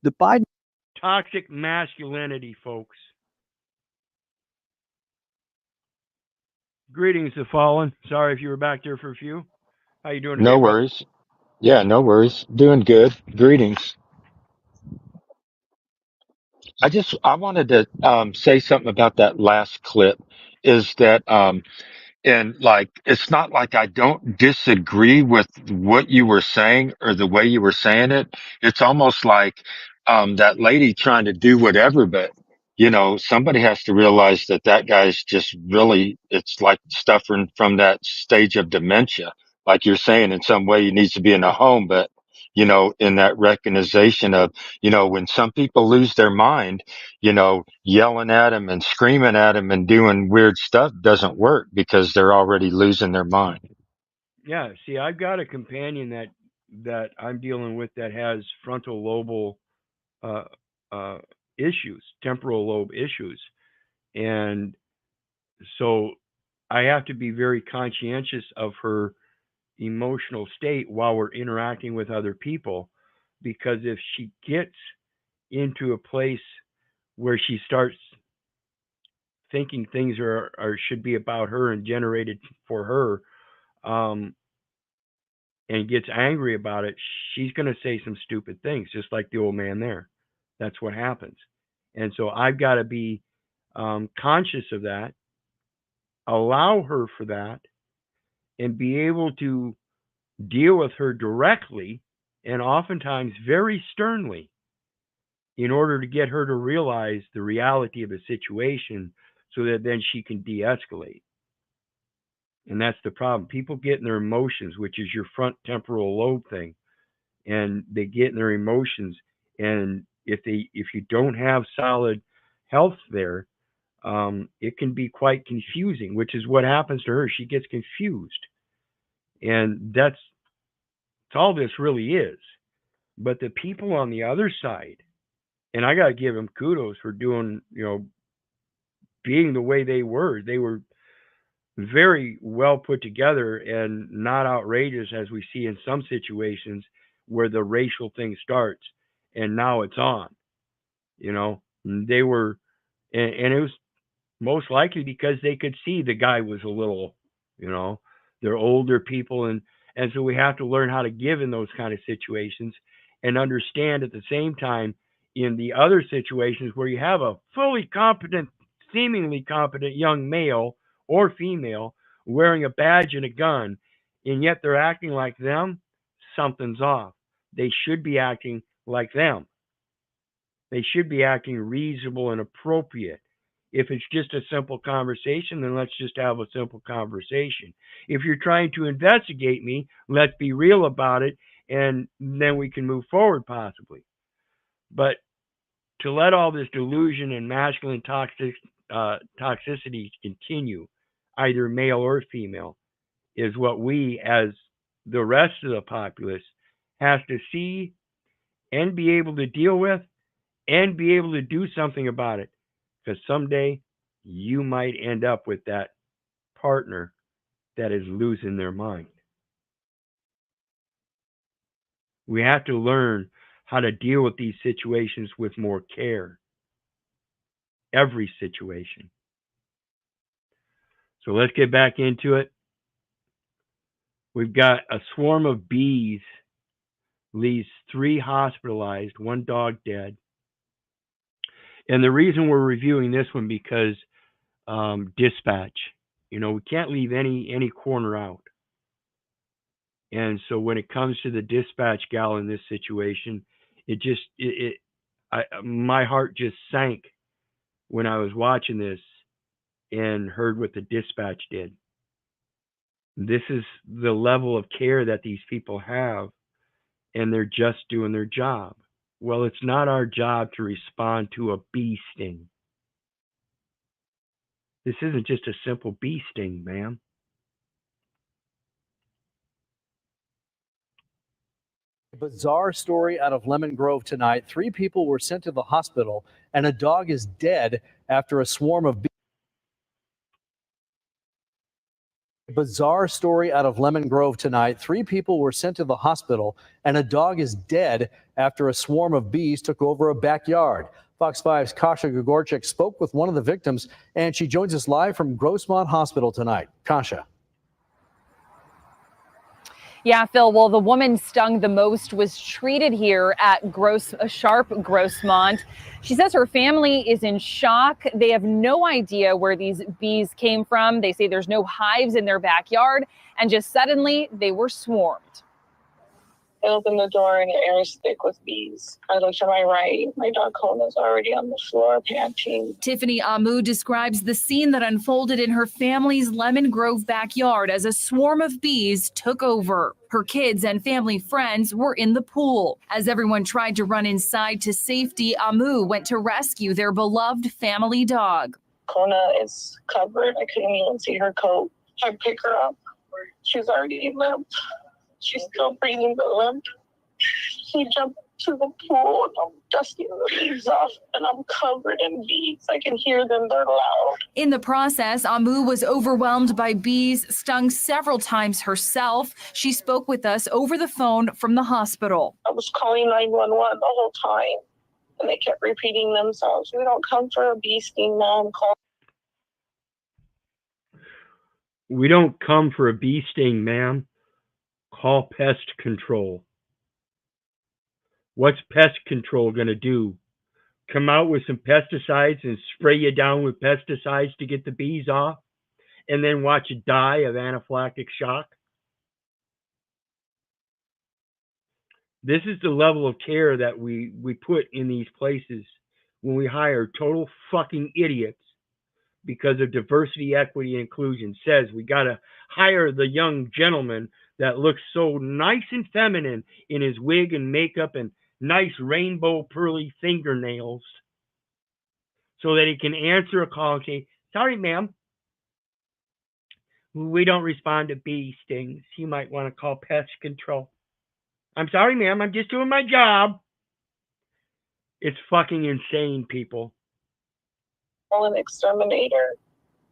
Speaker 10: The Biden
Speaker 1: toxic masculinity, folks. Greetings, the fallen. Sorry if you were back there for a few. How you doing today,
Speaker 11: No
Speaker 1: brother?
Speaker 11: worries. Yeah, no worries. Doing good. Greetings. I wanted to say something about that last clip is that and like it's not like I don't disagree with what you were saying or the way you were saying it. It's almost like that lady trying to do whatever, but somebody has to realize that that guy's just really, it's like suffering from that stage of dementia. Like you're saying, in some way he needs to be in a home, but in that recognition of, when some people lose their mind, yelling at him and screaming at him and doing weird stuff doesn't work because they're already losing their mind.
Speaker 1: Yeah, see, I've got a companion that I'm dealing with that has frontal lobal issues, temporal lobe issues. And so I have to be very conscientious of her emotional state while we're interacting with other people, because if she gets into a place where she starts thinking things are should be about her and generated for her, and gets angry about it, she's going to say some stupid things, just like the old man there. That's what happens. And so I've got to be conscious of that, allow her for that, and be able to deal with her directly and oftentimes very sternly in order to get her to realize the reality of the situation so that then she can de-escalate. And that's the problem. People get in their emotions, which is your front temporal lobe thing, and they get in their emotions. And if you don't have solid health there, it can be quite confusing, which is what happens to her. She gets confused. And that's all this really is. But the people on the other side, and I got to give them kudos for doing, being the way they were. They were very well put together and not outrageous as we see in some situations where the racial thing starts and now it's on. They were, and it was most likely because they could see the guy was a little, they're older people, and so we have to learn how to give in those kind of situations and understand at the same time in the other situations where you have a fully competent, seemingly competent young male or female wearing a badge and a gun, and yet they're acting like them, something's off. They should be acting like them. They should be acting reasonable and appropriate. If it's just a simple conversation, then let's just have a simple conversation. If you're trying to investigate me, let's be real about it, and then we can move forward possibly. But to let all this delusion and masculine toxicity continue, either male or female, is what we, as the rest of the populace, have to see and be able to deal with and be able to do something about it. Because someday you might end up with that partner that is losing their mind. We have to learn how to deal with these situations with more care. Every situation. So let's get back into it. We've got a swarm of bees leaves 3 hospitalized, 1 dog dead. And the reason we're reviewing this one because dispatch. We can't leave any corner out. And so when it comes to the dispatch gal in this situation, my heart just sank when I was watching this and heard what the dispatch did. This is the level of care that these people have, and they're just doing their job. Well, it's not our job to respond to a bee sting. This isn't just a simple bee sting, ma'am.
Speaker 2: Bizarre story out of Lemon Grove tonight. 3 people were sent to the hospital, and a dog is dead after a swarm of bees. Bizarre story out of Lemon Grove tonight. 3 people were sent to the hospital, and a dog is dead after a swarm of bees took over a backyard. Fox 5's Kasha Gregorczyk spoke with one of the victims, and she joins us live from Grossmont Hospital tonight. Kasha.
Speaker 10: Yeah, Phil. Well, the woman stung the most was treated here at Sharp Grossmont. She says her family is in shock. They have no idea where these bees came from. They say there's no hives in their backyard, and just suddenly they were swarmed.
Speaker 12: I opened the door and the air is thick with bees. I look to my right. My dog Kona's already on the floor panting.
Speaker 17: Tiffany Amu describes the scene that unfolded in her family's Lemon Grove backyard as a swarm of bees took over. Her kids and family friends were in the pool. As everyone tried to run inside to safety, Amu went to rescue their beloved family dog.
Speaker 12: Kona is covered. I couldn't even see her coat. I pick her up. She's already limp. She's still breathing the limp. She jumped to the pool and I'm dusting the leaves off and I'm covered in bees. I can hear them, they're loud.
Speaker 17: In the process, Amu was overwhelmed by bees, stung several times herself. She spoke with us over the phone from the hospital.
Speaker 12: I was calling 911 the whole time and they kept repeating themselves. We don't come for a bee sting, Mom.
Speaker 1: We don't come for a bee sting, ma'am. Call pest control. What's pest control going to do? Come out with some pesticides and spray you down with pesticides to get the bees off and then watch you die of anaphylactic shock? This is the level of care that we put in these places when we hire total fucking idiots because of diversity, equity, and inclusion. Says we got to hire the young gentleman that looks so nice and feminine in his wig and makeup and nice rainbow pearly fingernails. so that he can answer a call and say, sorry, ma'am, we don't respond to bee stings. You might want to call pest control. I'm sorry, ma'am, I'm just doing my job. It's fucking insane, people.
Speaker 12: I'm an exterminator,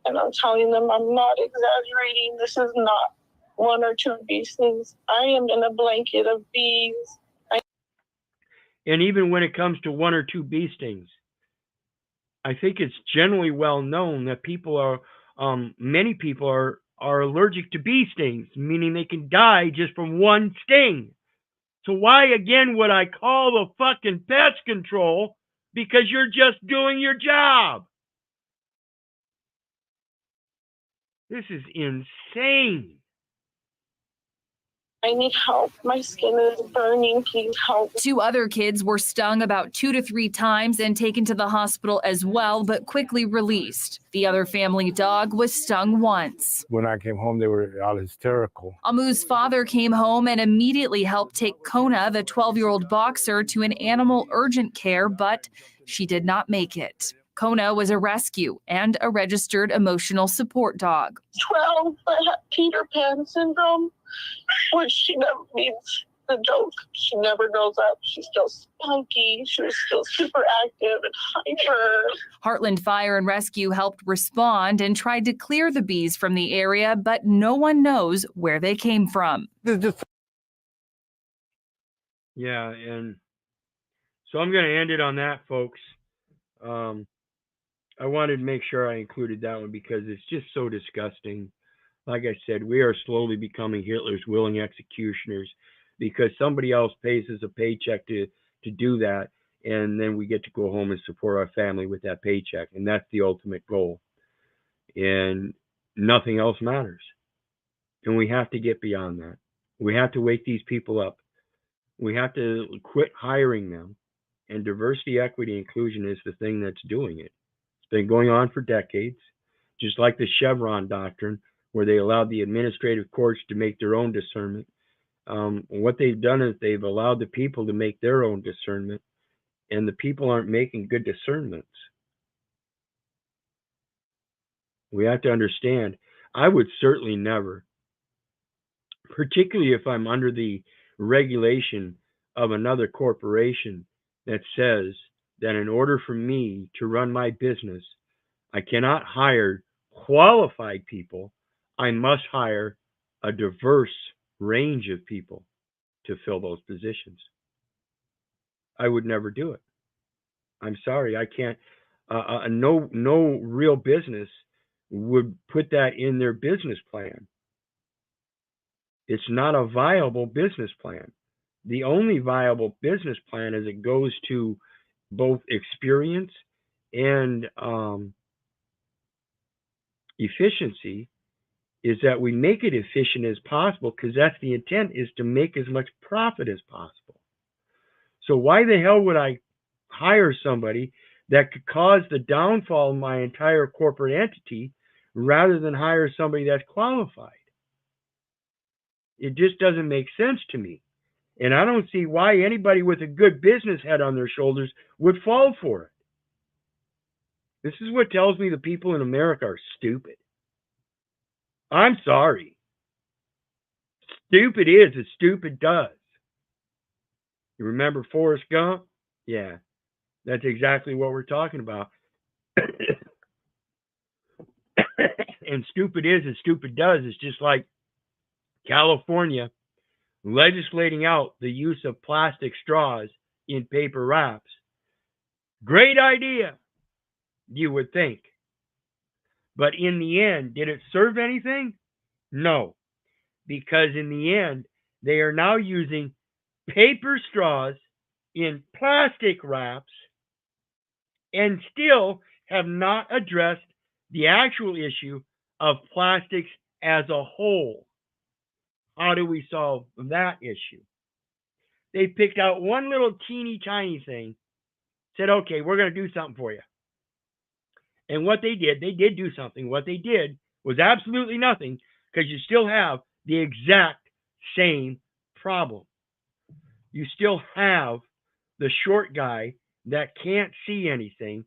Speaker 12: and I'm telling them I'm not exaggerating. This is not 1 or 2 bee stings. I am in a blanket of bees.
Speaker 1: And even when it comes to 1 or 2 bee stings, I think it's generally well known that people are, many people are allergic to bee stings, meaning they can die just from 1 sting. So why again would I call the fucking pest control? Because you're just doing your job. This is insane.
Speaker 12: I need help. My skin is burning. Please help.
Speaker 17: 2 other kids were stung about 2 to 3 times and taken to the hospital as well, but quickly released. The other family dog was stung once.
Speaker 4: When I came home, they were all hysterical.
Speaker 17: Amu's father came home and immediately helped take Kona, the 12-year-old boxer, to an animal urgent care, but she did not make it. Kona was a rescue and a registered emotional support dog.
Speaker 12: 12, I had Peter Pan syndrome, which she never means the joke. She never grows up. She's still spunky. She was still super active and hyper.
Speaker 17: Heartland Fire and Rescue helped respond and tried to clear the bees from the area, but no one knows where they came from.
Speaker 1: Yeah, and so I'm going to end it on that, folks. I wanted to make sure I included that one because it's just so disgusting. Like I said, we are slowly becoming Hitler's willing executioners because somebody else pays us a paycheck to do that, and then we get to go home and support our family with that paycheck, and that's the ultimate goal. And nothing else matters. And we have to get beyond that. We have to wake these people up. We have to quit hiring them. And diversity, equity, inclusion is the thing that's doing it. It's been going on for decades, just like the Chevron doctrine, where they allowed the administrative courts to make their own discernment. What they've done is they've allowed the people to make their own discernment, and the people aren't making good discernments. We have to understand, I would certainly never, particularly if I'm under the regulation of another corporation that says that in order for me to run my business, I cannot hire qualified people. I must hire a diverse range of people to fill those positions. I would never do it. I'm sorry, I can't. No real business would put that in their business plan. It's not a viable business plan. The only viable business plan as it goes to both experience and efficiency is that we make it efficient as possible, because that's the intent, is to make as much profit as possible. So why the hell would I hire somebody that could cause the downfall of my entire corporate entity rather than hire somebody that's qualified? It just doesn't make sense to me. And I don't see why anybody with a good business head on their shoulders would fall for it. This is what tells me the people in America are stupid. I'm sorry. Stupid is as stupid does. You remember Forrest Gump? Yeah, that's exactly what we're talking about. And stupid is as stupid does. It's just like California legislating out the use of plastic straws in paper wraps. Great idea, you would think. But in the end, did it serve anything? No, because in the end, they are now using paper straws in plastic wraps and still have not addressed the actual issue of plastics as a whole. How do we solve that issue? They picked out one little teeny tiny thing, said, okay, we're going to do something for you. And what they did do something. What they did was absolutely nothing, because you still have the exact same problem. You still have the short guy that can't see anything,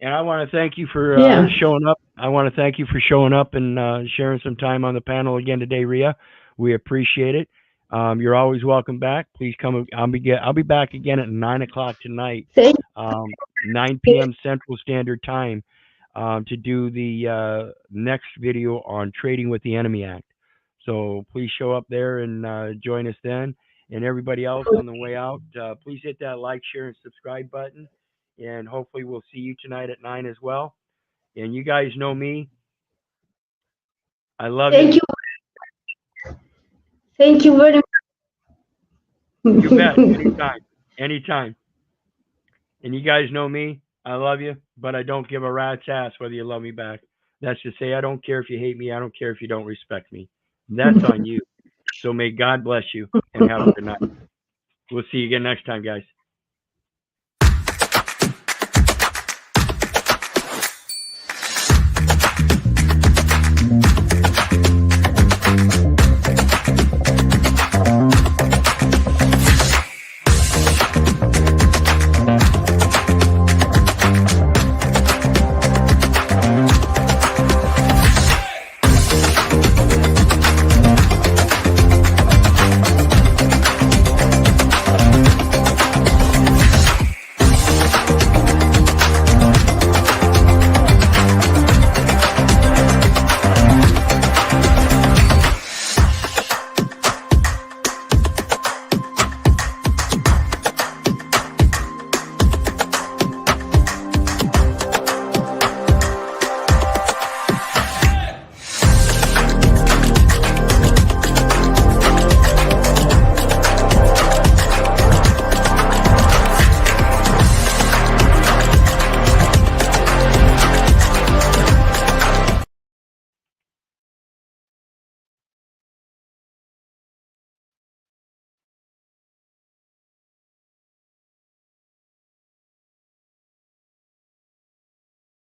Speaker 1: And I want to thank you for
Speaker 16: Yeah.
Speaker 1: showing up. I want to thank you for showing up and sharing some time on the panel again today, Rhea. We appreciate it. You're always welcome back. Please come. I'll be back again at 9 o'clock tonight, 9 p.m. Central Standard Time, to do the next video on Trading with the Enemy Act. So please show up there and join us then. And everybody else on the way out, please hit that like, share, and subscribe button. And hopefully we'll see you tonight at 9 as well. And you guys know me. I love you.
Speaker 16: Thank you. Thank you very much.
Speaker 1: You bet. Anytime. Anytime. And you guys know me. I love you, but I don't give a rat's ass whether you love me back. That's to say, I don't care if you hate me. I don't care if you don't respect me. That's on you. So may God bless you and have a good night. We'll see you again next time, guys.